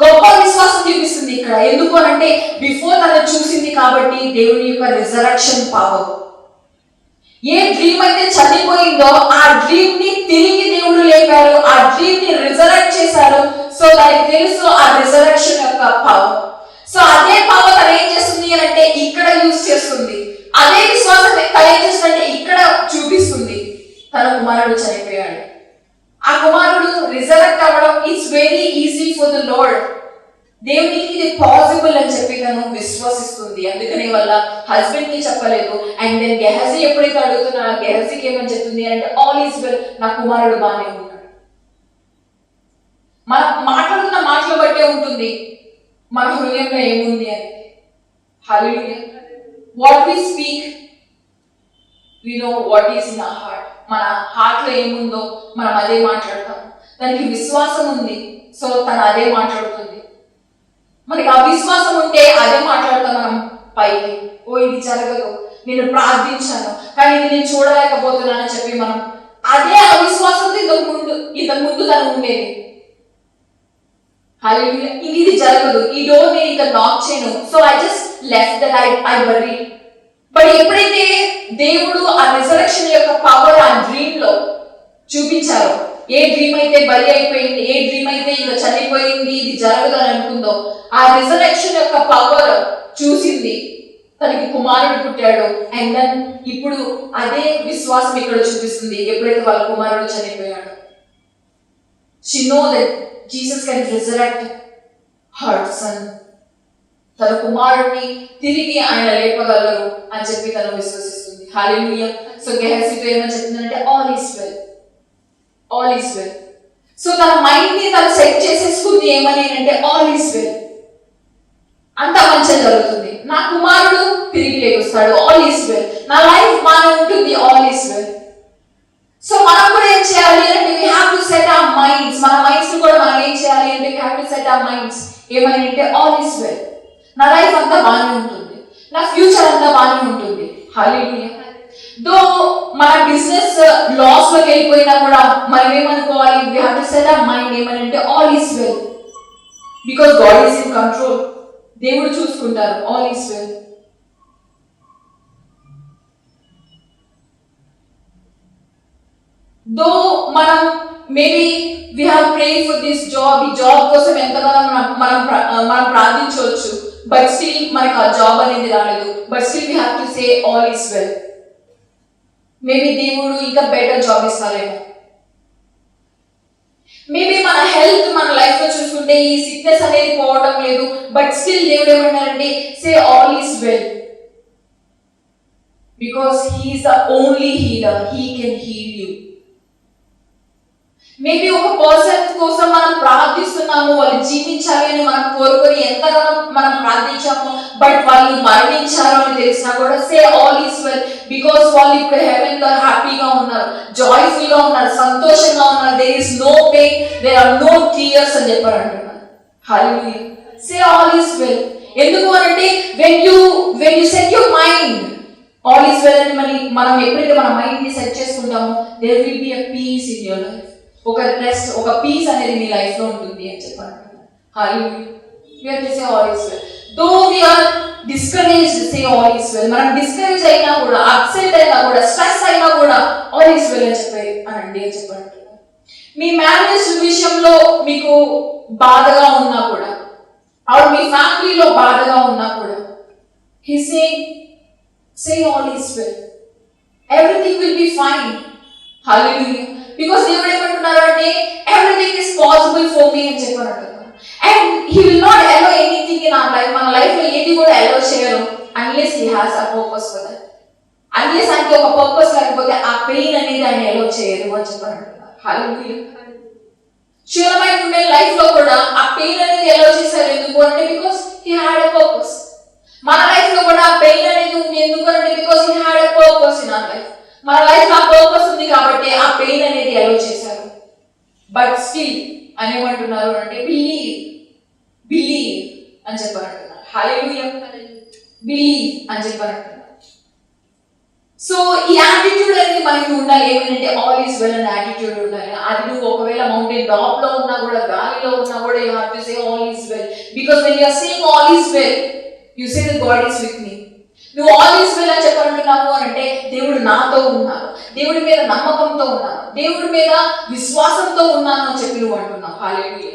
గొప్ప విశ్వాసం చూపిస్తుంది ఇక్కడ. ఎందుకు అనంటే బిఫోర్ తను చూసింది కాబట్టి దేవుని యొక్క రిజరక్షన్ పవర్. ఏ డ్రీమ్ అయితే చనిపోయిందో ఆ డ్రీమ్ ని తిరిగి దేవుడు లేపారు, ఆ డ్రీమ్ ని రిజరక్ట్ చేశారు. సో దానికి తెలుసు ఆ రిజరక్షన్ యొక్క పవర్. సో అదే పవర్ తను ఏం చేస్తుంది అని అంటే ఇక్కడ యూజ్ చేస్తుంది. అదే విశ్వాసం తను ఏం చేస్తుందంటే ఇక్కడ చూపిస్తుంది. తన కుమారుడు చనిపోయాడు, ఆ కుమారుడు రిజరక్ట్ అవ్వడం it's very easy for the lord. దేవునికి ఇది పాసిబుల్ అని చెప్పి తను విశ్వసిస్తుంది. అందుకని వాళ్ళ హస్బెండ్ కి చెప్పలేదు. అండ్ దెన్ గెహజీ ఎప్పుడైతే అడుగుతున్నా గెహజీకి ఏమని చెప్తుంది అంటే ఆల్ ఈజ్ వెల్, నా కుమారుడు బాగానే ఉన్నాడు. మనం మాట్లాడుతున్న మాటలు బట్టే ఉంటుంది మన హృదయంలో ఏముంది అని. Hallelujah. What we speak we know what is in our heart. మన హార్ట్ లో ఏముందో మనం అదే మాట్లాడతాం. దానికి విశ్వాసం ఉంది, సో తను అదే మాట్లాడుతుంది. మనకి అవిశ్వాసం ఉంటే అదే మాట్లాడతాం మనం పైకి. ఓ ఇది జరగదు, నేను ప్రార్థించాను కానీ ఇది నేను చూడలేకపోతున్నానని చెప్పి మనం అదే అవిశ్వాసంతో ఇంతకు ముందు తను ఉండేది. హల్లెలూయా. ఇది జరగదు, ఈ డోర్ నేను ఇంకా నాక్ చేయను, so I just left that I worry. But ఎప్పుడైతే దేవుడు ఆ రిజరక్షన్ యొక్క పవర్ ఆ డ్రీమ్ లో చూపించారో, ఏ డ్రీమ్ అయితే బలి అయిపోయింది, ఏ డ్రీమ్ అయితే ఇంకా చనిపోయింది, ఇది జరగదు అని అనుకుందో, ఆ రిజరక్షన్ యొక్క పవర్ చూసింది, తనకి కుమారుడు పుట్టాడు. అండ్ దెన్ ఇప్పుడు అదే విశ్వాసం ఇక్కడ చూపిస్తుంది. ఎప్పుడైతే వాళ్ళ కుమారుడు చనిపోయాడు, she know that Jesus can resurrect her son. తన కుమారుడిని తిరిగి ఆయన లేపగలరు అని చెప్పి తను విశ్వసిస్తుంది. హల్లెలూయా. సో గెహజీతో ఏమని చెప్తుందంటే all is well, all is well. So తన మైండ్ ని తను సెట్ చేసేసుకుంది ఏమని అంటే ఆల్ ఈస్ వెల్, అంతా మంచిగా జరుగుతుంది, నా కుమారుడు తిరిగి లేకొస్తాడు, ఆల్ ఈస్ వెల్, నా లైఫ్ బాగా ఉంటుంది, ఆల్ ఈస్ వెల్. సో మనం కూడా ఏం చేయాలి అంటే we have to set our minds, మన మైండ్స్ కూడా మనం ఏం చేయాలి అంటే we have to set our minds ఏమని అంటే ఆల్ ఈస్ వెల్, నా లైఫ్ అంతా బాగానే ఉంటుంది, నా ఫ్యూచర్ అంతా బాగానే ఉంటుంది. హల్లెలూయా. దో మన బిజినెస్ లాస్ లోకి వెళ్ళిపోయినా కూడా మనం ఏమనుకోవాలి, we have to set our mind ఏమని అంటే all is well, because God is in control. దేవుడు చూసుకుంటారు, ఆల్ ఈస్ వెల్. దో మనం maybe we have pray for this job, ఈ జాబ్ కోసం ఎంతగానో మనం ప్రార్థించవచ్చు, బట్ స్టిల్ మనకు ఆ జాబ్ అనేది రాలేదు, but still we have to say all is well. Maybe దేవుడు ఇంకా బెటర్ జాబ్ ఇస్తారేమో. మేబీ మన హెల్త్ మన లైఫ్ లో చూసుకుంటే ఈ సిక్నెస్ అనేది పోవడం లేదు, బట్ స్టిల్ దేవుడు ఏమంటారంటే say all is well, because he is the only healer, he can heal you. Maybe ఒక పర్సన్ కోసం మనం ప్రార్థిస్తున్నాము, వాళ్ళు జీవించాలి అని మనం కోరుకొని ఎంతగానో మనం ప్రార్థించాము, బట్ వాళ్ళు మరణించారు అని తెలిసినా కూడా సే ఆల్ ఈస్ వెల్, బికాస్ వాళ్ళు ఇప్పుడు హెవెన్ లో హ్యాపీగా ఉన్నారు, జాయ్ఫుల్ గా ఉన్నారు, సంతోషంగా ఉన్నారు, there is no pain, there are no tears అని చెప్పారు అంటున్నారు. Hallelujah. Say all is well. ఎందుకు అంటే when you set your mind all is well అని మనం ఎప్పుడైతే మన మైండ్ ని సెట్ చేసుకుంటామో there will be a peace in your life. ఒక రెస్ట్, ఒక పీస్ అనేది మీ లైఫ్ లో ఉంటుంది అని చెప్పారు. హల్లెలూయా. we have to say all is well. though we are discouraged, say all is well. మనం డిస్కరేజ్ అయినా కూడా, అప్సెట్ అయినా కూడా, స్ట్రెస్ అయినా కూడా all is well అని చెప్పారు. మీ మ్యారేజ్ విషయంలో మీకు బాధగా ఉన్నా కూడా, ఆర్ మీ ఫ్యామిలీలో బాధగా ఉన్నా కూడా, he say all is well, everything will be fine. Hallelujah. Because దేవుడు ఏమంటున్నారు అంటే everything is possible for me అని చెప్పారు. And he will not allow anything in our life. మన లైఫ్ లో ఏది కూడా అలౌ చేయరు unless he has a purpose for that. Unless ఆయనకి ఒక పర్పస్ లేకపోతే ఆ పెయిన్ అనేది ఆయన అలౌ చేయరు అని చెప్పారు. హల్లెలూయా. క్షీణమైన ఉండే లైఫ్ లో కూడా ఆ పెయిన్ అనేది అలౌ చేశారు. ఎందుకు అంటే because he had a purpose. మన లైఫ్ లో కూడా ఆ పెయిన్ అనేది ఉంది ఎందుకు అంటే because he had a purpose in our life. మన లైఫ్ లో పర్పస్ ఉంది కాబట్టి ఆ పెయిన్ అనేది అలౌ చేశారు. బట్ స్టిల్ అనేమంటున్నారు అంటే బిలీవ్ అని చెప్పారంటున్నారు. హల్లెలూయా. బిలీవ్ అని చెప్పారంటున్నారు. సో ఈ యాటిట్యూడ్ అనేది మనకి ఉండాలి. ఏమంటే ఆల్ ఈస్ వెల్ అనే యాటిట్యూడ్ ఉండాలి. అది నువ్వు ఒకవేళ మౌంటైన్ టాప్ లో ఉన్నా కూడా, గాలిలో ఉన్నా కూడా, you have to say all is well. Because when you are saying all is well, you say that God is with me. నువ్వు ఆల్ ఈస్ వెల్ అని చెప్పాలంటున్నావు అని అంటే దేవుడు నాతో ఉన్నారు, దేవుడి మీద నమ్మకంతో ఉన్నాను, దేవుడి మీద విశ్వాసంతో ఉన్నాను అని చెప్పి నువ్వు అంటున్నావు. హల్లెలూయా.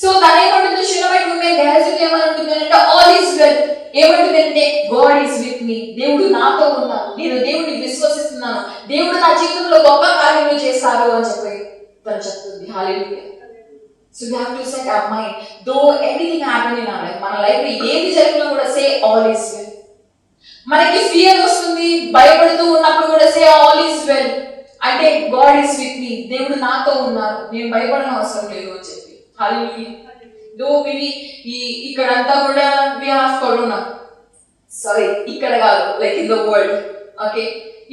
సో దాని ఏమంటుంది, షునమైట్ ఉమెన్ గెహజీ ఏమంటుంది అంటే ఆల్ ఈస్ వెల్. ఏమంటుంది అంటే గాడ్ ఈస్ విత్ మీ, దేవుడు నాతో ఉన్నాను, నేను దేవుడిని విశ్వసిస్తున్నాను, దేవుడు నా జీవితంలో గొప్ప కార్యములు చేస్తారు అని చెప్పి తను చెప్తుంది. Hallelujah. So we have to set our mind, though anything happen in our life, మన లైఫ్ లో ఏది జరిగినా కూడా సే ఆల్ ఈస్ వెల్. మనకి ఫియర్ వస్తుంది, భయపడుతూ ఉన్నప్పుడు కూడా సే ఆల్ ఈస్ వెల్. అంటే గాడ్ ఈస్ విత్ మీ, దేవుడు నాతో ఉన్నారు, నేను భయపడని అవసరం లేదు అని చెప్పి. హల్లెలూయా. దో మేబీ ఇక్కడంతా కూడా we have కరోనా, సారీ ఇక్కడ కాదు, like in the world. Okay,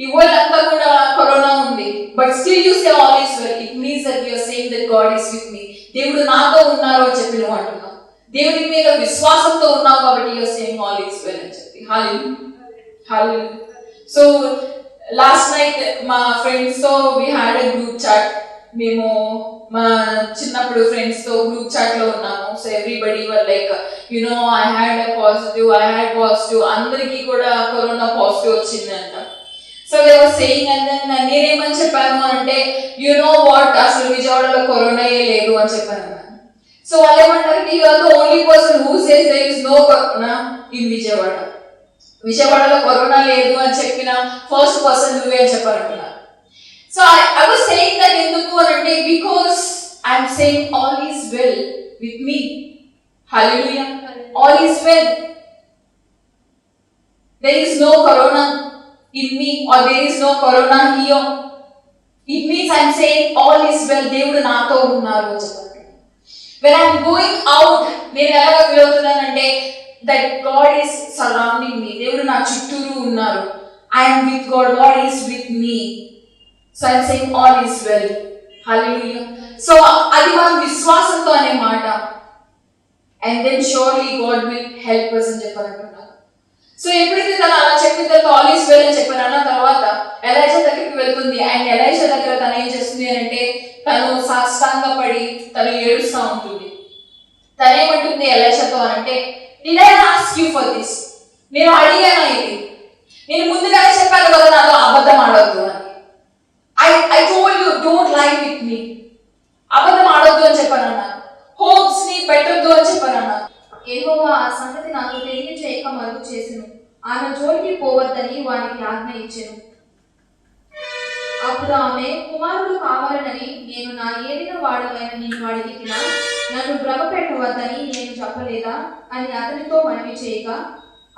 ఈ వరల్డ్ అంతా కూడా కరోనా ఉంది, but still you say all is well. It means that you are saying that God is with me, దేవుడు నాతో ఉన్నారు అని చెప్పి నువ్వు అంటున్నావు, దేవుడి మీద విశ్వాసంతో ఉన్నావు కాబట్టి you are saying all is well అని చెప్పి. Hallelujah. Hallelujah. So last night మా ఫ్రెండ్స్ తో we had a group chat. మేము మా చిన్నప్పుడు ఫ్రెండ్స్ తో గ్రూప్ చాట్ లో ఉన్నాము. So everybody were like you know I had positive, అందరికీ కూడా కరోనా పాజిటివ్ వచ్చిందంట. So they were saying, and then నేనేమని చెప్పాను అంటే యు నో వాట్, అసలు విజయవాడలో కరోనాయే లేదు అని చెప్పాను. సో వాళ్ళు ఏమంటారు, you are the only person who says there is no corona in Vijayawada. విజయవాడలో కరోనా లేదు అని చెప్పిన ఫస్ట్ పర్సన్ నువ్వే అని చెప్పారంటున్నారు. So I was saying that ఎందుకు అని అంటే because I am saying all is well with me. Hallelujah. All is well. There is no corona in me or there is no corona here. It means I am saying all is well. దేవుడు నాతో ఉన్నారు అని చెప్పారు. When I am going out, నేను ఎలా feel అవుతున్నానంటే that God is surrounding me. దేవుడు నా చుట్టూరు ఉన్నారు. I am with God. God is with me. So I am saying all is well. Hallelujah. So అది మన విశ్వాసంతో అనే మాట. And then surely God will help us అని చెప్పారంటున్నారు. సో ఎప్పుడైతే తను అలా చెప్పిన తర్వాత ఆల్ ఈస్ వెల్ అని చెప్పారన్న తర్వాత ఎలైజా దగ్గరికి వెళ్తుంది. అండ్ ఎలైజా దగ్గర తను ఏం చేస్తుంది అంటే తను సాష్టాంగపడి తను ఏడుస్తూ ఉంటుంది. తనేమంటుంది ఎలైజాతో అంటే Did I ask you for this? నేను అడిగానా ఇది? నేను ముందుగానే చెప్పాను కదా నాతో అబద్ధం ఆడొద్దు అని. I told you don't lie with me. అబద్ధం ఆడొద్దు అని చెప్పానన్న, హోప్స్ ని పెట్టొద్దు అని చెప్పానన్న. యెహోవా ఆ సంగతి నాకు తెలియచేయక మరుగు చేసెను, ఆమె జోలికి పోవద్దని వారికి ఆజ్ఞ ఇచ్చెను. అప్పుడు ఆమె, కుమారుడు కావాలనని నేను నా ఏలిన వాడవైన నిన్ను అడిగినా నన్ను భ్రమ పెట్టవద్దని నేను చెప్పలేదా అని అతనితో మనవి చేయగా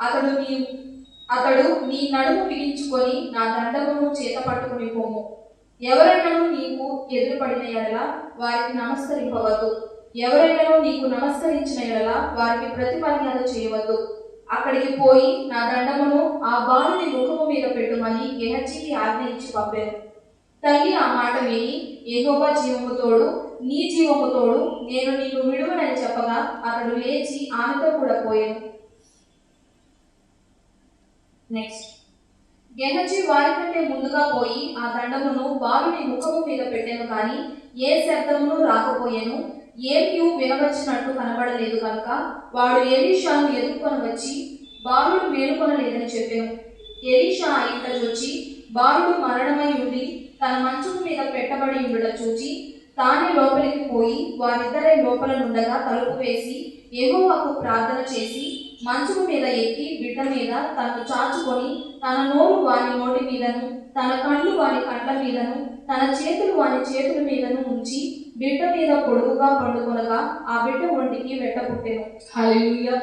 అతడు నీ నడుము బిగించుకొని నా దండమును చేత పట్టుకుని పోము. ఎవరైనాను నీకు ఎదురుపడిన ఎడల వారికి నమస్కరింపవద్దు, ఎవరైనాను నీకు నమస్కరించిన ఎడల వారికి ప్రతిమర్యాద చేయవద్దు. అక్కడికి పోయి నా దండమును ఆ బాలుని ముఖము మీద పెట్టుమని గెహజీకి ఆజ్ఞ ఇచ్చి పంపాను. తల్లి ఆ మాట విని, యెహోవా జీవము తోడు, నీ జీవము తోడు, నేను నిన్ను విడువనని చెప్పగా అతడు లేచి ఆమెతో కూడా పోయాను. నెక్స్ట్, గెహజీ వారికంటే ముందుగా పోయి ఆ దండమును బాలుని ముఖము మీద పెట్టాను, కానీ ఏ శబ్దమును రాకపోయాను, ఏమీ వినవచ్చినట్టు కనబడలేదు కనుక వాడు ఎలీషాను ఎదుర్కొని వచ్చి బాలుడు మేలుకొనలేదని చెప్పాను. ఎలీషా ఆ ఇంట వచ్చి బాలుడు మరణమై ఉండి తన మంచం మీద పెట్టబడి ఉండుట చూచి తానే లోపలికి పోయి వారిద్దరే లోపల నుండగా తలుపు వేసి యెహోవాకు ప్రార్థన చేసి మంచము మీద ఎక్కి బిడ్డ మీద తనను చాచుకొని తన నోరు వాని నోటి మీదను తన కళ్ళు వాని కండ్ల మీదను తన చేతులు వాని చేతుల మీదను ఉంచి బిడ్డ మీద పొడుగుగా పండుకొనగా ఆ బిడ్డ ఒంటికి వెట్టపుట్టెను. Hallelujah.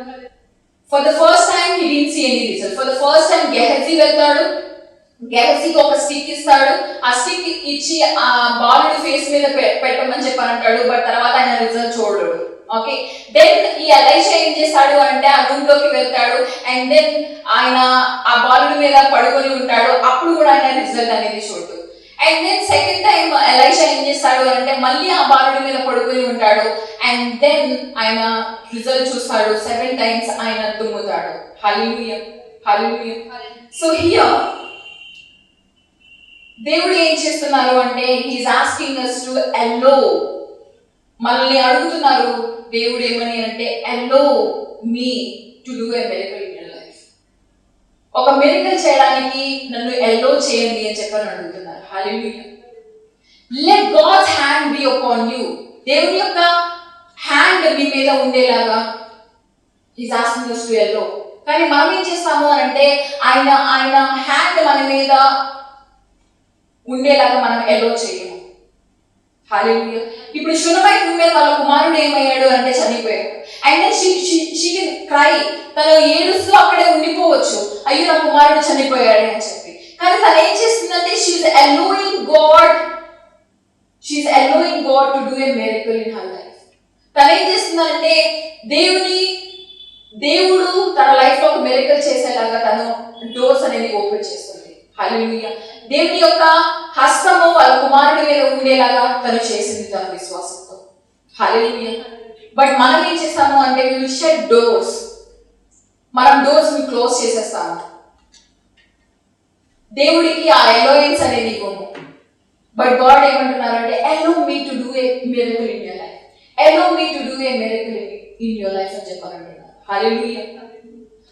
For the first time he didn't see any result. For the first time Gehazi వెళ్తాడు, గెహజీకి ఒక స్టిక్ ఇస్తాడు, ఆ స్టిక్ ఇచ్చి ఆ బాలుడి ఫేస్ మీద పెట్టమని చెప్పారంటాడు. బట్ తర్వాత ఆయన రిజల్ట్ చూడడు. ఓకే, దెన్ ఈ ఎలైషా ఏం చేస్తాడు అంటే ఆ రూమ్ లోకి వెళ్తాడు. అండ్ దెన్ ఆయన ఆ బాలుడి మీద పడుకొని ఉంటాడు. అప్పుడు కూడా ఆయన రిజల్ట్ అనేది చూడడు. And then second time Elisha ఏం చేస్తాడు అంటే మళ్ళీ ఆ బాలుడి మీద పడుకొని ఉంటాడు. అండ్ దెన్ ఆయన రిజల్ట్ చూస్తాడు. 7 times ఆయన తుమ్ముతాడు. హల్లెలూయా, హల్లెలూయా. సో హియర్ దేవుడు ఏం చేస్తున్నారు అంటే he's asking us to allow, మనల్ని అడుగుతున్నారు దేవుడు ఏమని అంటే allow me to do a miracle in your life. ఒక మిరకల్ చేయడానికి నన్ను allow చేయండి అని చెప్పని అడుగుతున్నారు. హల్లెలూయా. Let God's hand be upon you. దేవుని యొక్క హ్యాండ్ మీ మీద ఉండేలాగా he's asking us to allow. కానీ మనం ఏం చేస్తాము అని అంటే ఆయన హ్యాండ్ మన మీద ఉండేలాగా మనం allow చేయము. హల్లెలూయా. ఇప్పుడు షునమైట్ ఉమెన్ వాళ్ళ కుమారుడు ఏమయ్యాడు అంటే చనిపోయాడు. And then she can cry, తను ఏడుస్తూ అక్కడే ఉండిపోవచ్చు, అయ్యో నా కుమారుడు చనిపోయాడు అని చెప్పి. కానీ తను ఏం చేస్తుందంటే she is allowing God to do a miracle in her life. తను ఏం చేస్తుందంటే దేవుడు తన లైఫ్ లో ఒక మిరకల్ చేసేలాగా తను డోర్స్ అనేది ఓపెన్ చేస్తుంది. హల్లెలూయా. దేవుని యొక్క హస్తము వాళ్ళ కుమారుడి మీద ఉండేలాగా తను చేసింది తన విశ్వాసంతో. హల్లెలూయా. బట్ మనం ఏం చేస్తాము అంటే we will shut doors. మనం డోర్స్ ని క్లోజ్ చేసేస్తాము. దేవుడికి ఆ అలోయన్స్ అనేది ఇవ్వము. బట్ గాడ్ ఏమంటున్నారు అంటే allow me to do a miracle in your life. Allow me to do a miracle in your life అని చెప్పారంటున్నారు. Hallelujah.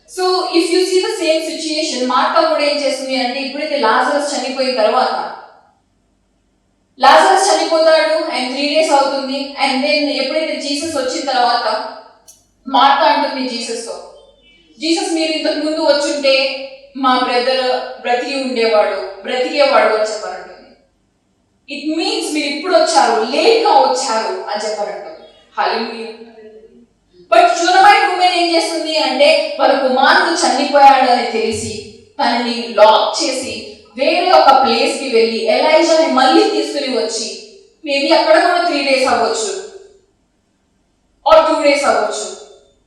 So if you see the same situation, Martha కూడా ఏం చేస్తుంది అంటే ఇప్పుడైతే లాజరస్ చనిపోయిన తర్వాత లాజరస్ చనిపోతాడు అండ్ 3 days అవుతుంది. అండ్ దెన్ ఎప్పుడైతే జీసస్ వచ్చిన తర్వాత మార్తా అంటుంది జీసస్తో, జీసస్ మీరు ఇంతకు ముందు వచ్చుంటే మా బ్రదర్ బ్రతికేవాడు అని చెప్పారంటుంది. ఇట్ మీన్స్ మీరు ఇప్పుడు వచ్చారు, లేట్ గా వచ్చారు అని చెప్పారంటుంది. హల్లెలూయా. బట్ షూనమైట్ ఉమెన్ ఏం చేస్తుంది అంటే వాళ్ళ కుమారుడు చనిపోయాడు అని తెలిసి తనని లాక్ చేసి వేరే ఒక ప్లేస్ కి వెళ్ళి ఎలైజాని మళ్ళీ తీసుకుని వచ్చి, మేబీ అక్కడ కూడా 3 days అవ్వచ్చు ఆర్ 2 days అవ్వచ్చు,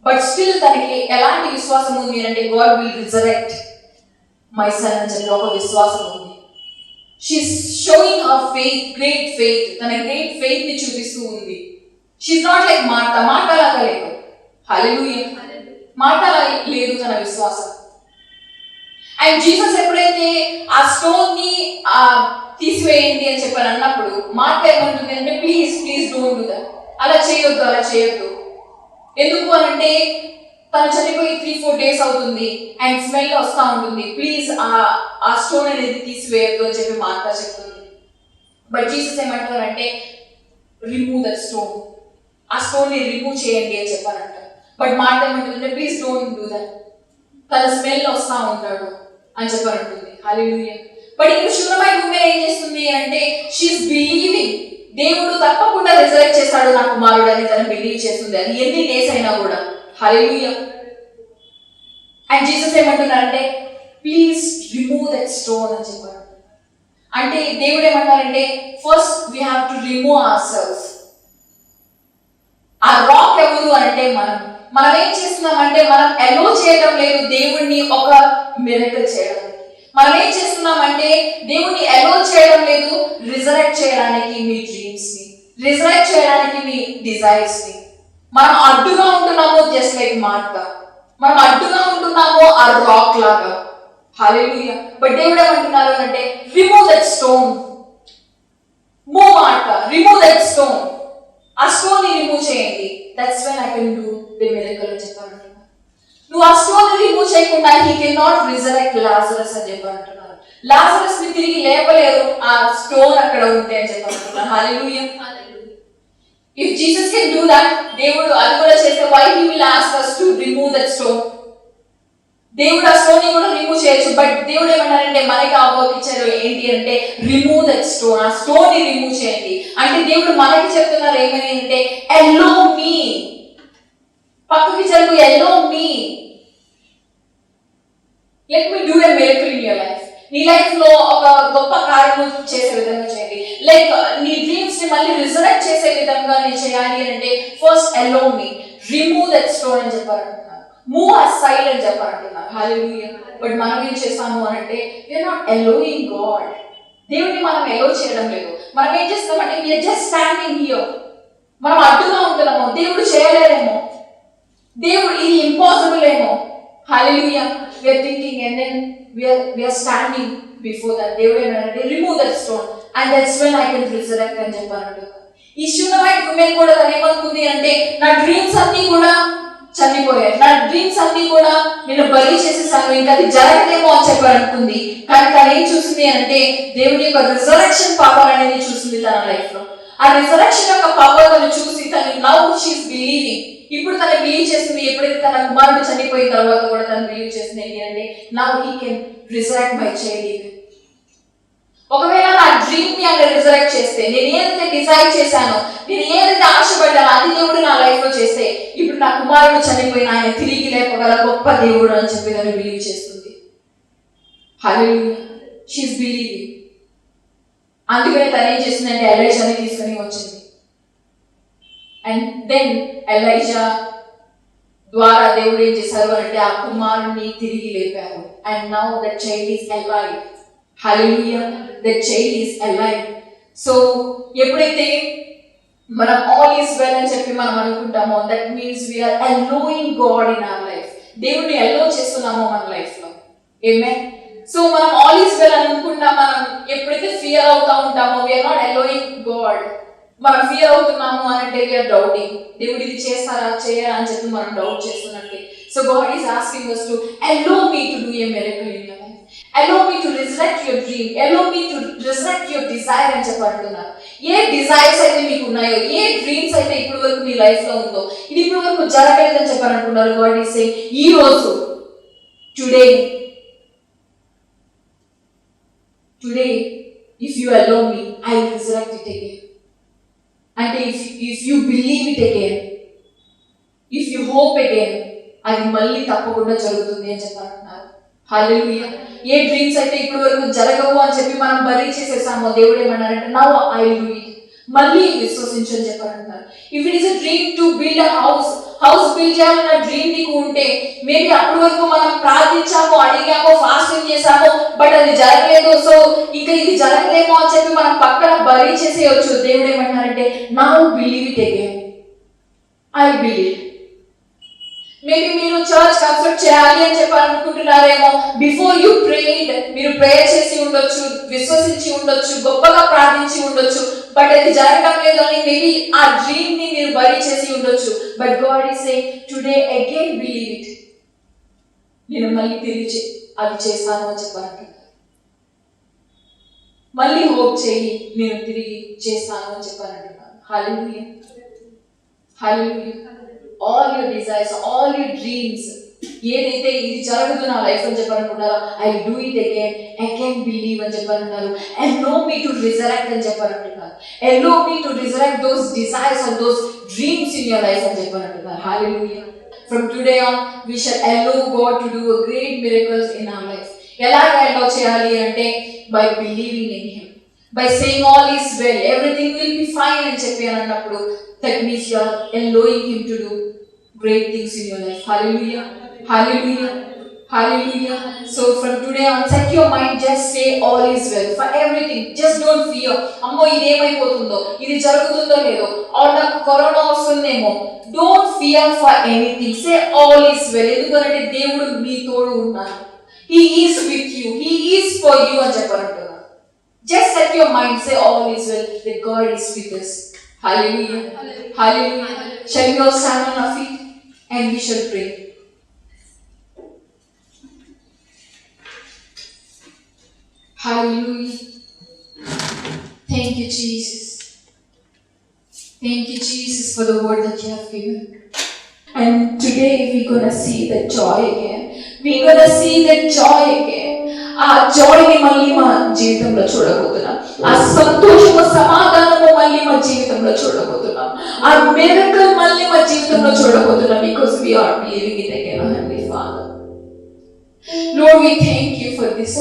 బట్ స్టిల్ తనకి ఎలాంటి విశ్వాసం ఉంది అంటే God will resurrect my son అని చెప్పి ఒక విశ్వాసం ఉంది. She's showing her faith, great faith, తన గ్రేట్ ఫెయిత్ ని చూపిస్తూ ఉంది. షీఈస్ నాట్ లైక్ మార్తా లాగా లేదు. హల్లెలూయా. మార్తా లేదు తన విశ్వాసం. అండ్ జీసస్ ఎప్పుడైతే ఆ స్టోన్ ని తీసివేయండి అని చెప్పని అన్నప్పుడు మార్తా ఏమంటుంది అంటే ప్లీజ్ డోంట్ డూ దట్, అలా చేయొద్దు. ఎందుకు అనంటే తను చనిపోయి 3-4 days అవుతుంది అండ్ స్మెల్ వస్తూ ఉంటుంది, ప్లీజ్ ఆ స్టోన్ అనేది తీసివేయద్దు అని చెప్పి మార్తా చెప్తుంది. బట్ జీసస్ ఏమంటారంటే రిమూవ్ దట్ స్టోన్, ఆ స్టోన్ ని రిమూవ్ చేయండి అని చెప్పారంట. బట్ మార్తా ఏమంటుందంటే ప్లీజ్ డోంట్ డూ దట్, తన స్మెల్ వస్తూ ఉంటాడు అని చెప్పారంటుంది. హల్లెలూయా. బట్ ఇక్కడ షూనమైట్ ఉమెన్ ఏం చేస్తుంది అంటే షీఈస్ బిలీవింగ్, దేవుడు తప్పకుండా రిజరెక్ట్ చేస్తాడు నా కుమారుడు అని తను బిలీవ్ చేస్తుంది, అది ఎన్ని డేస్ అయినా కూడా. హల్లెలూయా. అండ్ జీసస్ ఏమంటున్నారంటే ప్లీజ్ రిమూవ్ దట్ స్టోన్ అని చెప్పారు. అంటే దేవుడు ఏమంటారంటే first we have to remove our self. ఆ రాక్ ఎవరు అంటే మనం ఏం చేస్తున్నామంటే మనం అలో చేయడం లేదు దేవుణ్ణి ఒక మిరకల్ చేయడానికి. మనం ఏం చేస్తున్నామంటే దేవుణ్ణి అలో చేయడం లేదు రిజరెక్ట్ చేయడానికి మీ డ్రీమ్స్ ని, రిజరెక్ట్ చేయడానికి మీ డిజైర్స్ ని. మనం అడ్డుగా ఉంటున్నాము జస్ట్ లైక్ మార్తా, మనం అడ్డుగా ఉంటున్నాము ఆ రాక్ లాగా. హల్లెలూయా. బట్ దేవుడు ఏమంటున్నారు అంటే remove that stone, move Martha, remove that stone, ఆ స్టోన్ ని రిమూవ్ చేయండి. That's when I can do the miracle అని చెప్పారు. నువ్వు ఆ స్టోన్ ని రిమూవ్ చేయకుండా he can not resurrect Lazarus అని చెప్పారంటున్నారు. లాజరస్ ని తిరిగి లేపలేరు ఆ స్టోన్ అక్కడ ఉంటే అని చెప్పారంటున్నారు. Hallelujah. If Jesus can do that, దేవుడు అది కూడా చేస్తే why he will ask us to remove that stone? దేవుడు ఆ స్టోన్ ని కూడా రిమూవ్ చేయొచ్చు. బట్ దేవుడు ఏమన్నారంటే మనకి ఆ వర్క్ ఇచ్చారు ఏంటి అంటే రిమూవ్ దట్ స్టోన్, ఆ స్టోన్ ని రిమూవ్ చేయండి. అంటే దేవుడు మనకి చెప్తున్నారు ఏమని అంటే allow me, పక్కకి జరుగు, allow me, let me do a miracle in your life. నీ లైఫ్ లో ఒక గొప్ప కార్యం చేసే విధంగా చేయండి. లైక్ నీ డ్రీమ్స్ ని మళ్ళీ రిజరెక్ట్ చేసే విధంగా నేను చేయాలి అంటే first allow me, remove that stone అని చెప్పారంటున్నారు, మూవ్ aside అని చెప్పారంటున్నారు. హల్లెలూయా. బట్ మనం ఏం చేస్తాము అని అంటే we are not allowing God. దేవుడిని మనం allow చేయడం లేదు. మనం ఏం చేస్తామంటే we are just standing here. మనం అడ్డుగా ఉంటున్నాము, దేవుడు చేయలేరేమో, దేవుడు ఇది ఇంపాసిబుల్ ఏమో. హల్లెలూయా. we are thinking, and then we are standing before that. దేవుడు ఏమన్నారంటే remove that stone and that's when I can resurrect అని చెప్పారంట. ఈ షూనమైట్ ఉమెన్ కూడా తను ఏమనుకుంది అంటే నా డ్రీమ్స్ అన్ని కూడా చనిపోయాయి, నా డ్రీమ్స్ అన్ని కూడా నేను బలి చేసేసాను, ఇంకా అది జరగదేమో అని చెప్పారనుకుంది. కానీ తను ఏం చూసింది అంటే దేవుడి యొక్క రిజరెక్షన్ పవర్ అనేది చూసింది తన లైఫ్ లో. ఆ రిజరెక్షన్ యొక్క పవర్ తను చూసి తను నౌ షీఈస్ బిలీవింగ్. ఇప్పుడు తను బిలీవ్ చేస్తుంది, ఎప్పుడైతే తన కుమారుడు చనిపోయిన తర్వాత కూడా తను బిలీవ్ చేస్తుంది ఏంటి అంటే now he can resurrect my child. ఒకవేళ నా డ్రీమ్ ని ఆయన రిజరెక్ట్ చేస్తే, నేను ఏదైతే డిజైర్ చేశానో, నేను ఏదైతే ఆశపడ్డానో అది దేవుడు నా లైఫ్ లో చేస్తే, ఇప్పుడు నా కుమారుడు చనిపోయిన ఆయన తిరిగి లేపగల గొప్ప దేవుడు అని చెప్పి తను బిలీవ్ చేస్తుంది. హల్లెలూయా, షీ ఈస్ బిలీవింగ్. అందుకనే తను ఏం చేసిందంటే ఎలైజాని తీసుకొని వచ్చింది. అండ్ దెన్ ఎలైజా ద్వారా దేవుడు ఏం చేశారు అంటే ఆ కుమారుడిని తిరిగి లేపారు. And now that child is alive. Hallelujah, that child is alive. So ఎప్పుడైతే మనం ఆల్ ఈస్ వెల్ అని చెప్పి మనం అనుకుంటామో, that means we are allowing God in our life. దేవుడిని అలో చేస్తున్నామో మన లైఫ్ లో. ఆమేన్. సో మనం ఆల్ ఈస్ వెల్ అని అనుకుంటాం. మనం ఎప్పుడైతే ఫియర్ అవుతా ఉంటామో వీఆర్ నాట్ అలోయింగ్ గాడ్. మనం ఫియర్ అవుతున్నాము అని అంటే వీఆర్ డౌటింగ్. దేవుడు ఇది చేస్తారా చేయరా అని చెప్పి మనం డౌట్ చేస్తున్నట్టే. So God is asking us to allow me to do a miracle in your life. Allow me to resurrect your dream. Allow me to resurrect your desire అని చెప్పంటున్నారు. ఏ డిజైర్స్ అయితే మీకు ఉన్నాయో, ఏ డ్రీమ్స్ అయితే ఇప్పటి వరకు మీ లైఫ్ లో ఉందో, ఇది ఇప్పటి వరకు జరగలేదని చెప్పాలనుకున్నారు. గాడ్ ఈస్ సేయింగ్ ఈ రోజు today if you allow me I will resurrect it again. అంటే if you believe it again, if you hope again, అది మళ్ళీ తప్పకుండా జరుగుతుంది అని చెప్పారంటున్నారు. హల్లెలూయా. ఏ డ్రీమ్స్ అయితే ఇప్పటి వరకు జరగవు అని చెప్పి మనం బరీ చేసేసామో దేవుడు ఏమన్నారంటే now I will do it. మళ్ళీ విశ్వసించు అని చెప్పారంటున్నారు. If it is a dream to build a house build చేయాలన్న డ్రీమ్ నీకు ఉంటే, మేబీ అప్పటి వరకు మనం ప్రార్థించామో, అడిగామో, ఫాస్టింగ్ చేసామో, బట్ అది జరగలేదు, సో ఇంకా ఇది జరగలేమో అని చెప్పి మనం పక్కన బరీ చేసేయచ్చు. దేవుడు ఏమంటారంటే now believe it again, I believe. Maybe మీరు చర్చ్ కన్సల్ట్ చేయాలి అని చెప్పాలనుకుంటున్నారేమో. బిఫోర్ యూ ప్రేడ్, మీరు ప్రేయర్ చేసి ఉండొచ్చు, విశ్వసించి ఉండొచ్చు, గొప్పగా ప్రార్థించి ఉండొచ్చు, బట్ అది జరగడం లేదు అని మేబీ ఆ డ్రీమ్ ని మీరు బరీ చేసి ఉండొచ్చు. But God is saying today again believe it. నేను మళ్ళీ తిరిగి అది చేస్తాను అని చెప్పాలంటున్నాను. మళ్ళీ హోప్ చేయి, నేను తిరిగి చేస్తాను అని చెప్పాలంటున్నాను. Hallelujah, hallelujah. All your desires, all your dreams, ఏదైతే ఇది జరగదు నా లైఫ్ అని చెప్పాలనుకుంటారో I do it again believe అని చెప్పాలన్నారు. allow me to resurrect అని చెప్పాలంటున్నారు. allow me to resurrect those desires and those dreams in your life అని చెప్పాలంటున్నారు. hallelujah. From today on we shall allow God to do a great miracles in our life. ఎలాగ allow చేయాలి అంటే by believing in him, by saying all is well, everything will be fine అని చెప్పి అన్నప్పుడు that means you are allowing him to do great things in your life. Hallelujah, hallelujah, hallelujah. So from today on set your mind, just say all is well for everything. Just don't fear. అమ్మో ఇది ఏమైపోతుందో, ఇది జరుగుతుందో లేదో, or నాకు corona వస్తుందేమో. Don't fear for anything. Say all is well. ఎందుకంటే దేవుడు మీ తోడు ఉన్నారు. He is with you, he is for you అని చెప్పారంటున్నారు. Just set your mind, say all is well, that God is with us. Hallelujah, hallelujah. Shall we all stand on our feet and we shall pray. Hallelujah. Thank you, Jesus. Thank you, Jesus, for the word that you have given. And today we're going to see the joy again. We're going to see the joy again. ఆ జాయ్ని మళ్ళీ మా జీవితంలో చూడబోతున్నాం. ఆ సంతోషము, సమాధానము మళ్ళీ మా జీవితంలో చూడబోతున్నాం. ఆ మిరకల్ మళ్ళీ మా జీవితంలో చూడబోతున్నాం. Because we are believing it again, oh Heavenly Father. Lord, we thank you for this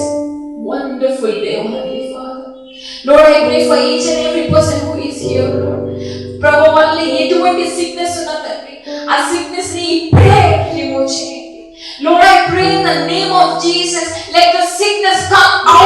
wonderful day, oh Heavenly Father. Lord, I pray for each and every person who is here, Lord. ప్రభు వాళ్ళని ఎటువంటి sickness ఉన్నా తండ్రి, ఆ sickness ని ఇప్పుడే remove చేయండి. Lord, I pray in the name of Jesus, let the sickness come out